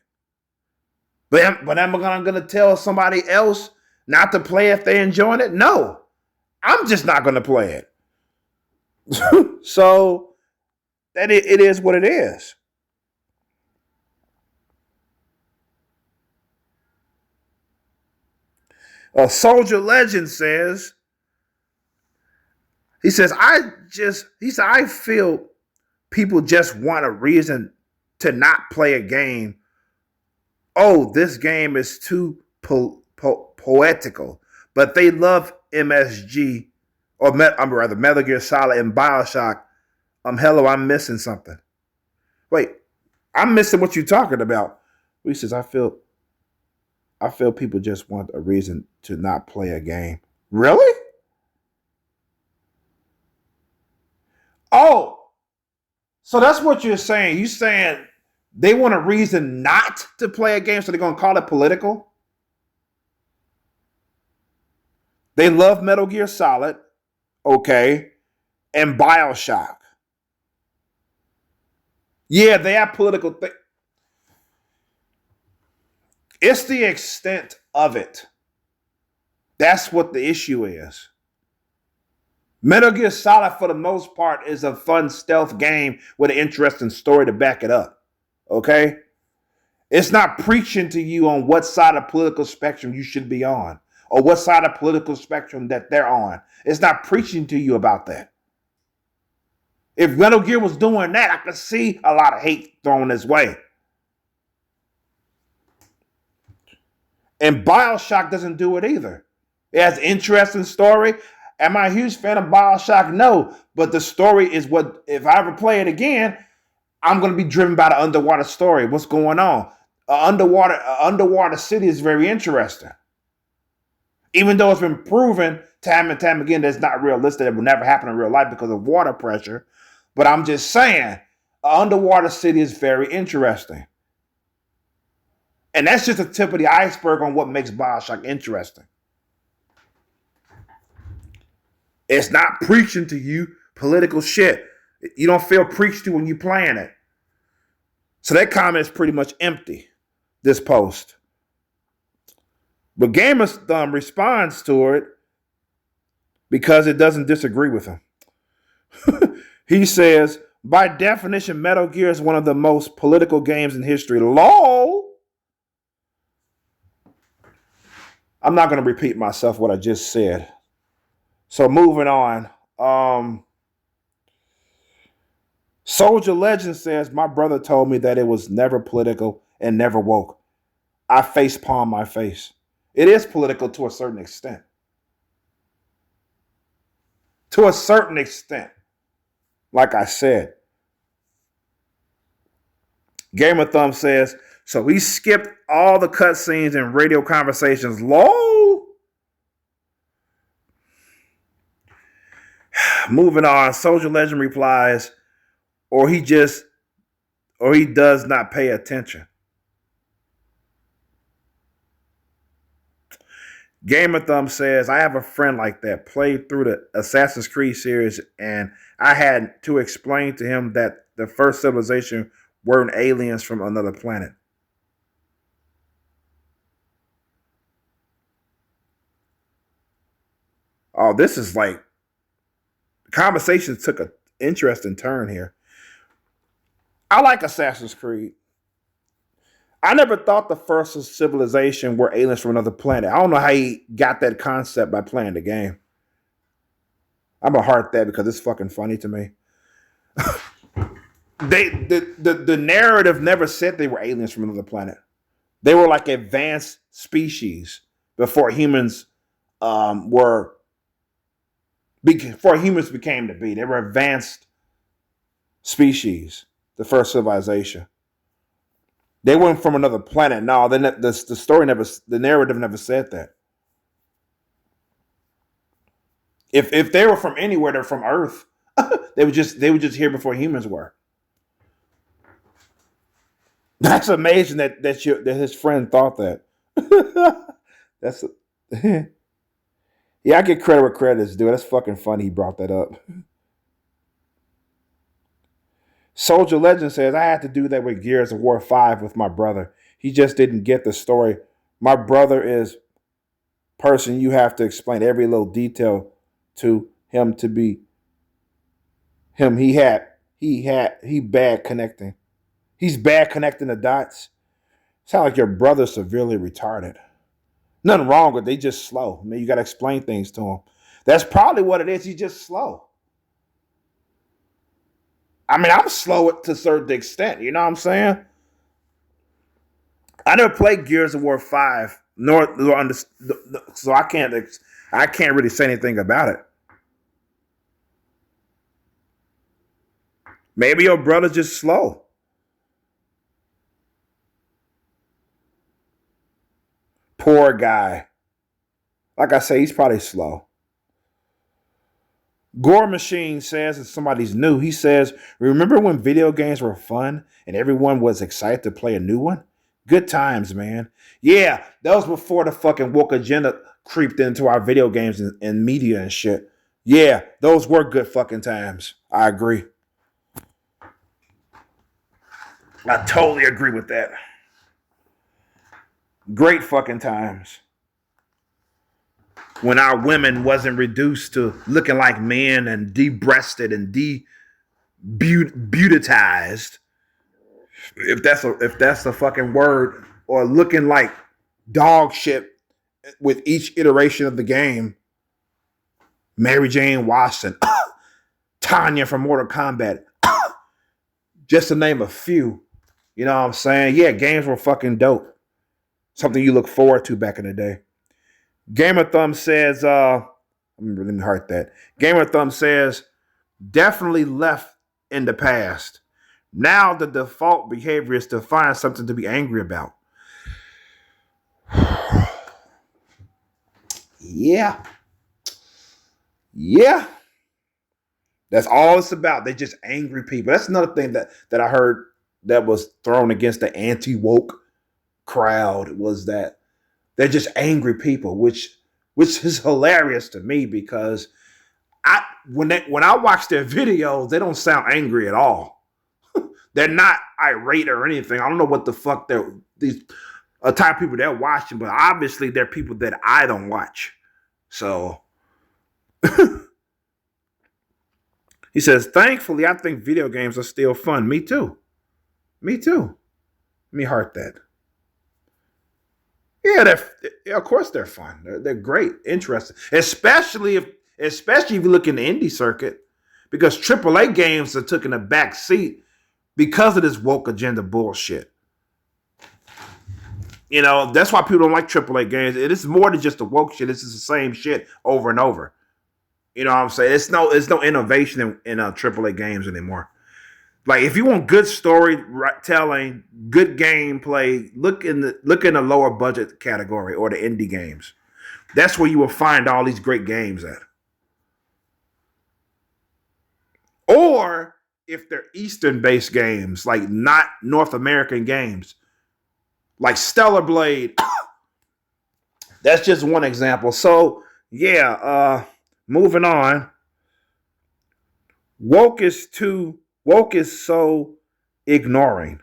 [SPEAKER 1] But am I going to tell somebody else not to play if they're enjoying it? No. I'm just not going to play it. So that it is what it is. Soldier Legend says, I feel people just want a reason to not play a game. Oh, this game is too poetical. But they love MSG, or rather Metal Gear Solid and Bioshock. Hello, I'm missing something. Wait, I'm missing what you're talking about. He says, I feel people just want a reason to not play a game. Really? Oh, so that's what you're saying. You're saying they want a reason not to play a game, so they're going to call it political? They love Metal Gear Solid, okay, and Bioshock. Yeah, they have political things. It's the extent of it. That's what the issue is. Metal Gear Solid, for the most part, is a fun stealth game with an interesting story to back it up. Okay? It's not preaching to you on what side of political spectrum you should be on, or what side of political spectrum that they're on. It's not preaching to you about that. If Metal Gear was doing that, I could see a lot of hate thrown his way. And Bioshock doesn't do it either. It has interesting story. Am I a huge fan of Bioshock? No. But the story is what, if I ever play it again, I'm going to be driven by the underwater story. What's going on? Underwater city is very interesting. Even though it's been proven time and time again that it's not realistic, it will never happen in real life because of water pressure. But I'm just saying, an underwater city is very interesting. And that's just the tip of the iceberg on what makes Bioshock interesting. It's not preaching to you political shit. You don't feel preached to when you're playing it. So that comment is pretty much empty, this post. But Gamer's Thumb responds to it because it doesn't disagree with him. He says, by definition, Metal Gear is one of the most political games in history. LOL. I'm not going to repeat myself what I just said. So moving on. Soldier Legend says, my brother told me that it was never political and never woke. I face palm my face. It is political to a certain extent. To a certain extent. Like I said. Gamer Thumb says, so we skipped all the cutscenes and radio conversations. LOL. Moving on. Soldier Legend replies, or he does not pay attention. Gamer Thumb says, I have a friend like that, played through the Assassin's Creed series, and I had to explain to him that the first civilization weren't aliens from another planet. Oh, this is like, conversation took an interesting turn here. I like Assassin's Creed. I never thought the first civilization were aliens from another planet. I don't know how he got that concept by playing the game. I'm gonna heart that because it's fucking funny to me. The narrative never said they were aliens from another planet. They were like advanced species before humans were before humans became to be. They were advanced species, the first civilization. They weren't from another planet. No, the story never, the narrative never said that. If they were from anywhere, they're from Earth. they were just here before humans were. That's amazing that his friend thought that. That's yeah, I get credit where credit is due. That's fucking funny. He brought that up. Soldier Legend says, I had to do that with Gears of War 5 with my brother. He just didn't get the story. My brother is person you have to explain every little detail to him to be him. He bad connecting. He's bad connecting the dots. Sound like your brother's severely retarded. Nothing wrong with it. They just slow. I mean, you got to explain things to him. That's probably what it is. He's just slow. I mean, I'm slow to a certain extent. You know what I'm saying? I never played Gears of War 5, so I can't really say anything about it. Maybe your brother's just slow. Poor guy. Like I say, he's probably slow. Gore Machine says, if somebody's new, he says, remember when video games were fun and everyone was excited to play a new one? Good times, man. Yeah, that was before the fucking woke agenda creeped into our video games and media and shit. Yeah, those were good fucking times. I agree. I totally agree with that. Great fucking times. When our women wasn't reduced to looking like men and de-breasted and beautized, if that's a fucking word, or looking like dog shit with each iteration of the game. Mary Jane Watson, Tanya from Mortal Kombat, just to name a few. You know what I'm saying? Yeah, games were fucking dope. Something you look forward to back in the day. Gamer Thumb says, let me heart that. Gamer Thumb says, definitely left in the past. Now the default behavior is to find something to be angry about. Yeah. That's all it's about. They're just angry people. That's another thing that I heard that was thrown against the anti-woke crowd, was that they're just angry people, which is hilarious to me, because when I watch their videos, they don't sound angry at all. They're not irate or anything. I don't know what the fuck these type of people they're watching, but obviously they're people that I don't watch. So he says, thankfully, I think video games are still fun. Me too. Let me heart that. Yeah, of course they're fun. They're great, interesting, especially if you look in the indie circuit, because AAA games are taking a back seat because of this woke agenda bullshit. You know, that's why people don't like AAA games. It is more than just the woke shit. It's just the same shit over and over. You know what I'm saying? It's no innovation in AAA games anymore. Like, if you want good storytelling, good gameplay, look in the lower budget category or the indie games. That's where you will find all these great games at. Or if they're Eastern-based games, like not North American games, like Stellar Blade. That's just one example. So yeah, moving on. Woke is so ignoring.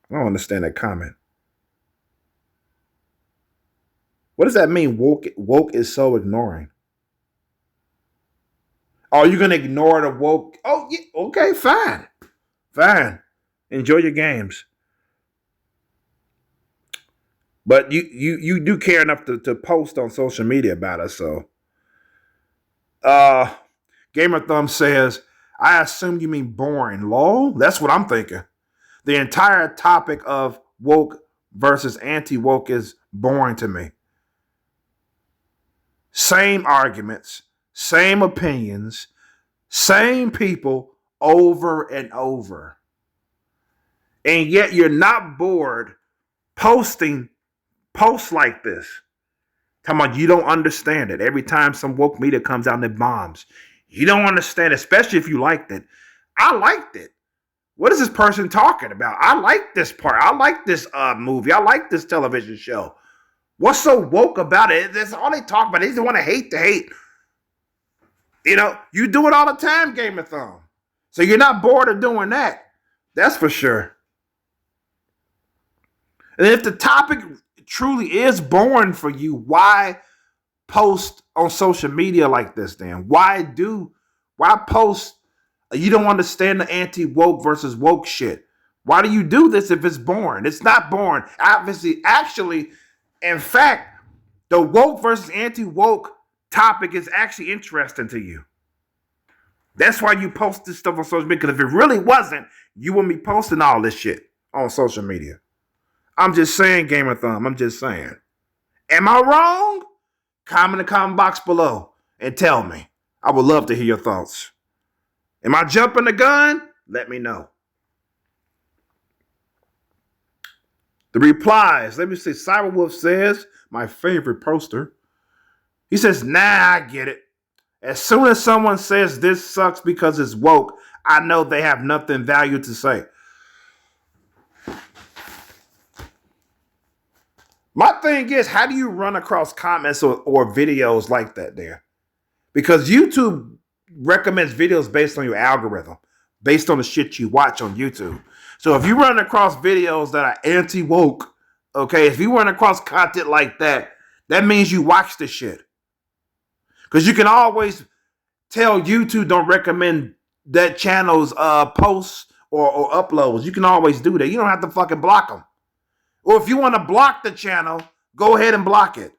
[SPEAKER 1] I don't understand that comment. What does that mean? Woke is so ignoring. Oh, you're gonna ignore the woke? Oh, yeah, okay, fine. Enjoy your games. But you do care enough to post on social media about us, so. Gamer Thumb says, I assume you mean boring. Lol? That's what I'm thinking. The entire topic of woke versus anti-woke is boring to me. Same arguments, same opinions, same people over and over. And yet you're not bored posting posts like this. Talking about you don't understand it. Every time some woke media comes out and it bombs. You don't understand, especially if you liked it. I liked it. What is this person talking about? I like this part. I like this movie. I like this television show. What's so woke about it? That's all they talk about. They just want to hate to hate. You know, you do it all the time, Game of Thrones. So you're not bored of doing that. That's for sure. And if the topic truly is boring for you, why post on social media like this then? Why post you don't understand the anti-woke versus woke shit? Why do you do this if it's boring? It's not boring. Obviously, actually, in fact, the woke versus anti-woke topic is actually interesting to you. That's why you post this stuff on social media, because if it really wasn't, you wouldn't be posting all this shit on social media. I'm just saying, Game of Thrones. I'm just saying. Am I wrong? Comment in the comment box below and tell me. I would love to hear your thoughts. Am I jumping the gun? Let me know. The replies. Let me see. Cyberwolf says, my favorite poster. He says, nah, I get it. As soon as someone says this sucks because it's woke, I know they have nothing value to say. My thing is, how do you run across comments or videos like that there? Because YouTube recommends videos based on your algorithm, based on the shit you watch on YouTube. So if you run across videos that are anti-woke, okay, if you run across content like that, that means you watch the shit. Because you can always tell YouTube don't recommend that channel's posts or uploads. You can always do that. You don't have to fucking block them. Or if you want to block the channel, go ahead and block it.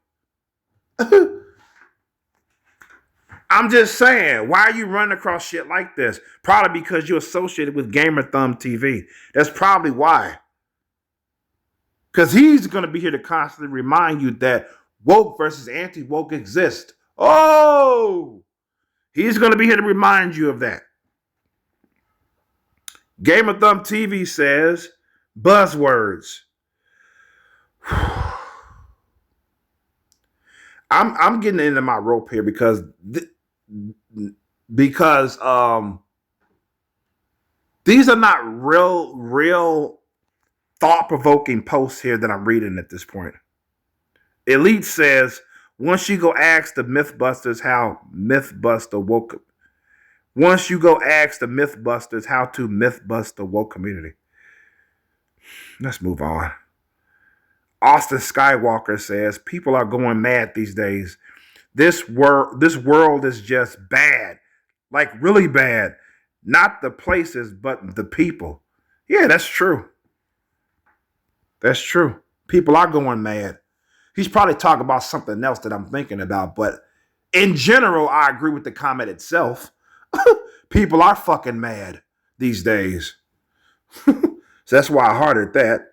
[SPEAKER 1] I'm just saying, why are you running across shit like this? Probably because you're associated with Gamer Thumb TV. That's probably why. Because he's going to be here to constantly remind you that woke versus anti-woke exist. Oh! He's going to be here to remind you of that. Gamer Thumb TV says, buzzwords. I'm getting into my rope here because these are not real thought-provoking posts here that I'm reading at this point. Elite says, once you go ask the Mythbusters how Mythbuster woke. Once you go ask the Mythbusters how to Mythbust the woke community. Let's move on. Austin Skywalker says, people are going mad these days. This world is just bad. Like really bad. Not the places, but the people. Yeah, that's true. That's true. People are going mad. He's probably talking about something else that I'm thinking about, but in general, I agree with the comment itself. People are fucking mad these days. So that's why I hearted that.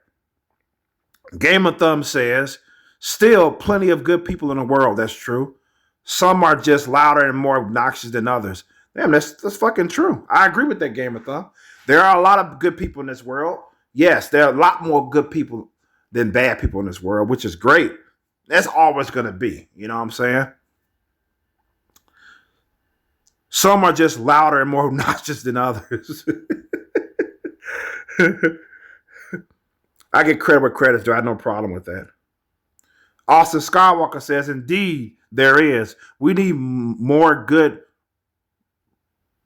[SPEAKER 1] Game of Thumb says, still plenty of good people in the world. That's true. Some are just louder and more obnoxious than others. Damn, that's fucking true. I agree with that, Game of Thumb. There are a lot of good people in this world. Yes, there are a lot more good people than bad people in this world, which is great. That's always going to be. You know what I'm saying? Some are just louder and more obnoxious than others. I get credit where credit's due. I have no problem with that. Austin Skywalker says, indeed, there is. We need more good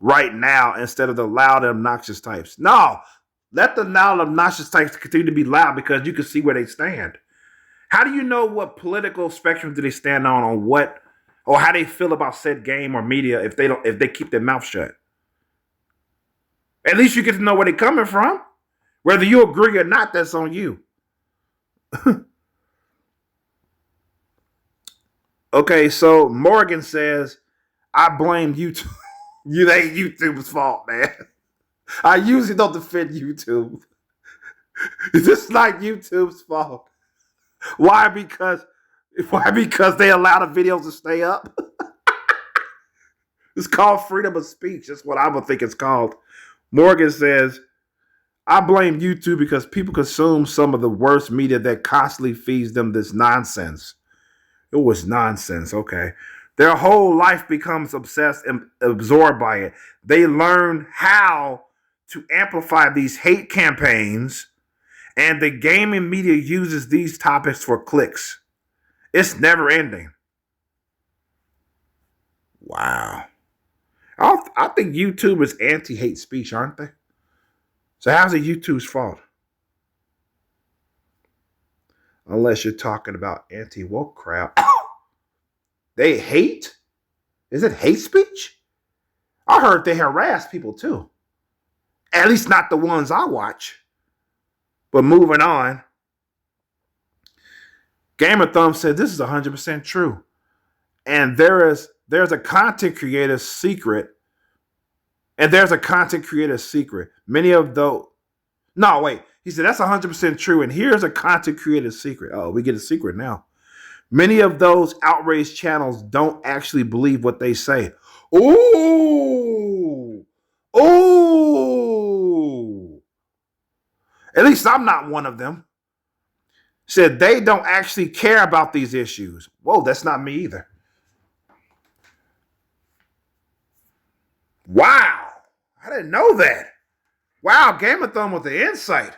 [SPEAKER 1] right now instead of the loud and obnoxious types. No, let the loud and obnoxious types continue to be loud because you can see where they stand. How do you know what political spectrum do they stand on what, or how they feel about said game or media if they keep their mouth shut? At least you get to know where they're coming from. Whether you agree or not, that's on you. Okay, so Morgan says, I blame YouTube. You ain't YouTube's fault, man. I usually don't defend YouTube. Is this like YouTube's fault? Why? Because they allow the videos to stay up? It's called freedom of speech. That's what I would think it's called. Morgan says, I blame YouTube because people consume some of the worst media that constantly feeds them this nonsense. It was nonsense, okay. Their whole life becomes obsessed and absorbed by it. They learn how to amplify these hate campaigns, and the gaming media uses these topics for clicks. It's never ending. Wow. I think YouTube is anti-hate speech, aren't they? So how's it YouTube's fault? Unless you're talking about anti-woke crowd. They hate? Is it hate speech? I heard they harass people too. At least not the ones I watch. But moving on. Gamer Thumb said this is 100% true. And there's a content creator's secret. And there's a content creator's secret. Many of those. No, wait. He said that's 100% true. And here's a content creator's secret. Oh, we get a secret now. Many of those outraged channels don't actually believe what they say. Ooh. Ooh. At least I'm not one of them. Said they don't actually care about these issues. Whoa, that's not me either. Wow. I didn't know that. Wow, Game of Thrones with the insight.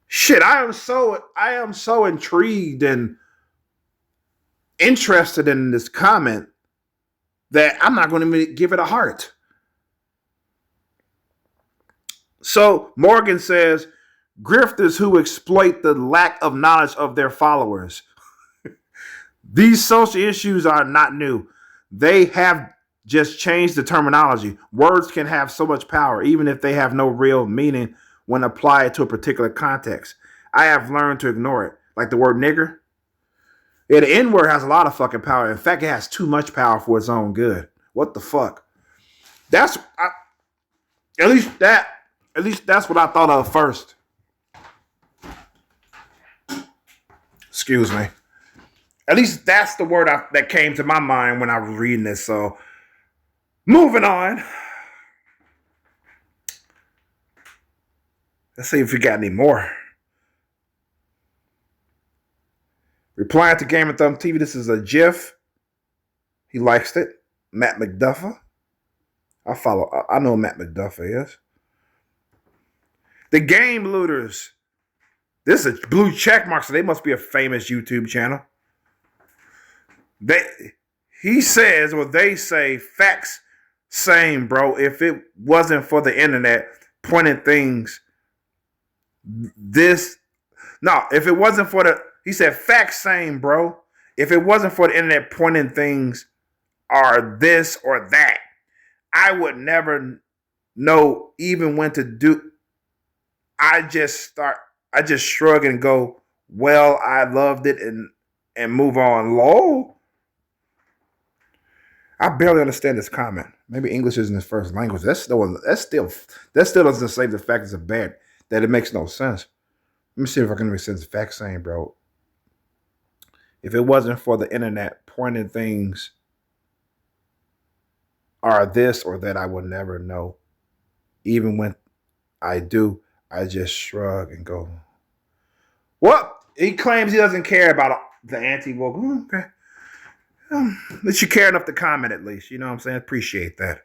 [SPEAKER 1] Shit, I am so intrigued and interested in this comment that I'm not going to give it a heart. So Morgan says, grifters who exploit the lack of knowledge of their followers. These social issues are not new. They have just changed the terminology. Words can have so much power, even if they have no real meaning when applied to a particular context. I have learned to ignore it. Like the word nigger. Yeah, the N-word has a lot of fucking power. In fact, it has too much power for its own good. What the fuck? At least that's what I thought of first. Excuse me. At least that's the word that came to my mind when I was reading this. So, moving on. Let's see if we got any more. Replying to Game of Thumb TV, this is a GIF. He likes it. Matt McDuffer. I know who Matt McDuffer is. The Game Looters. This is a blue check mark, so they must be a famous YouTube channel. He says, or they say, facts same, bro. If it wasn't for the internet pointing things, if it wasn't for he said, facts same, bro. If it wasn't for the internet pointing things are this or that, I would never know even when to do. I just shrug and go, well, I loved it and move on. Lol. I barely understand this comment. Maybe English isn't his first language. That still doesn't say the fact it's bad, that it makes no sense. Let me see if I can make sense. The fact saying, bro. If it wasn't for the internet pointing things are this or that, I would never know. Even when I do, I just shrug and go, well, he claims he doesn't care about the anti-woke. Okay. At least you care enough to comment at least. You know what I'm saying? Appreciate that.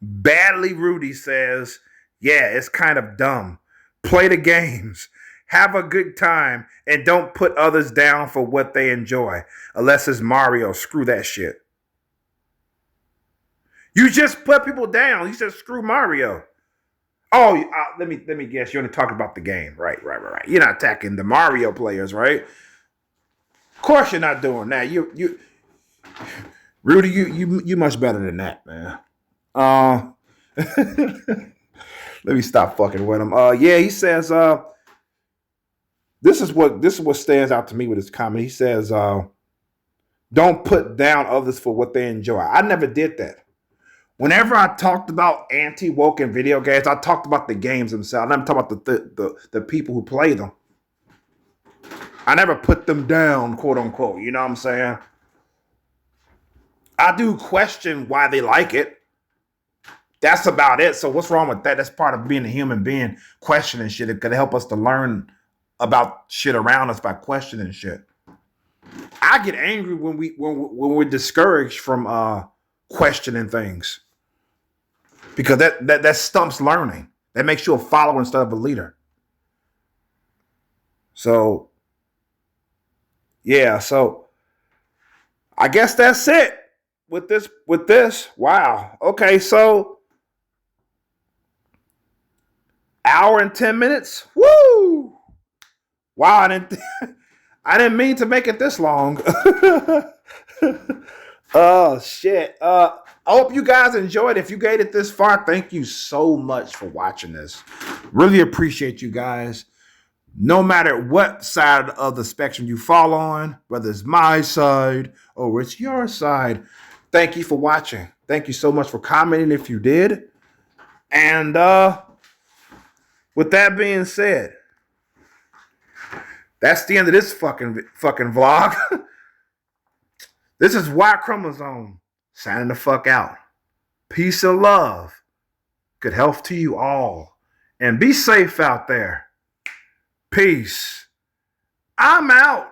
[SPEAKER 1] Badly Rudy says, yeah, it's kind of dumb. Play the games. Have a good time. And don't put others down for what they enjoy. Unless it's Mario. Screw that shit. You just put people down. You said screw Mario. Oh, let me guess. You're only talking about the game. Right. You're not attacking the Mario players, right? Of course you're not doing that. You Rudy, you much better than that, man. Let me stop fucking with him. Yeah, he says, this is what stands out to me with his comment. He says, don't put down others for what they enjoy. I never did that. Whenever I talked about anti-woke in video games, I talked about the games themselves. I'm talking about the people who play them. I never put them down, quote unquote. You know what I'm saying? I do question why they like it. That's about it. So what's wrong with that? That's part of being a human being, questioning shit. It could help us to learn about shit around us by questioning shit. I get angry when we're discouraged from questioning things, because that stumps learning. That makes you a follower instead of a leader. So yeah, so I guess that's it with this. Wow. Okay, so hour and 10 minutes. Woo! Wow, I didn't mean to make it this long. Oh shit. I hope you guys enjoyed. If you made it this far, thank you so much for watching this. Really appreciate you guys. No matter what side of the spectrum you fall on, whether it's my side or it's your side, thank you for watching. Thank you so much for commenting if you did. And with that being said, that's the end of this fucking vlog. This is Y Chromosome signing the fuck out. Peace and love. Good health to you all. And be safe out there. Peace. I'm out.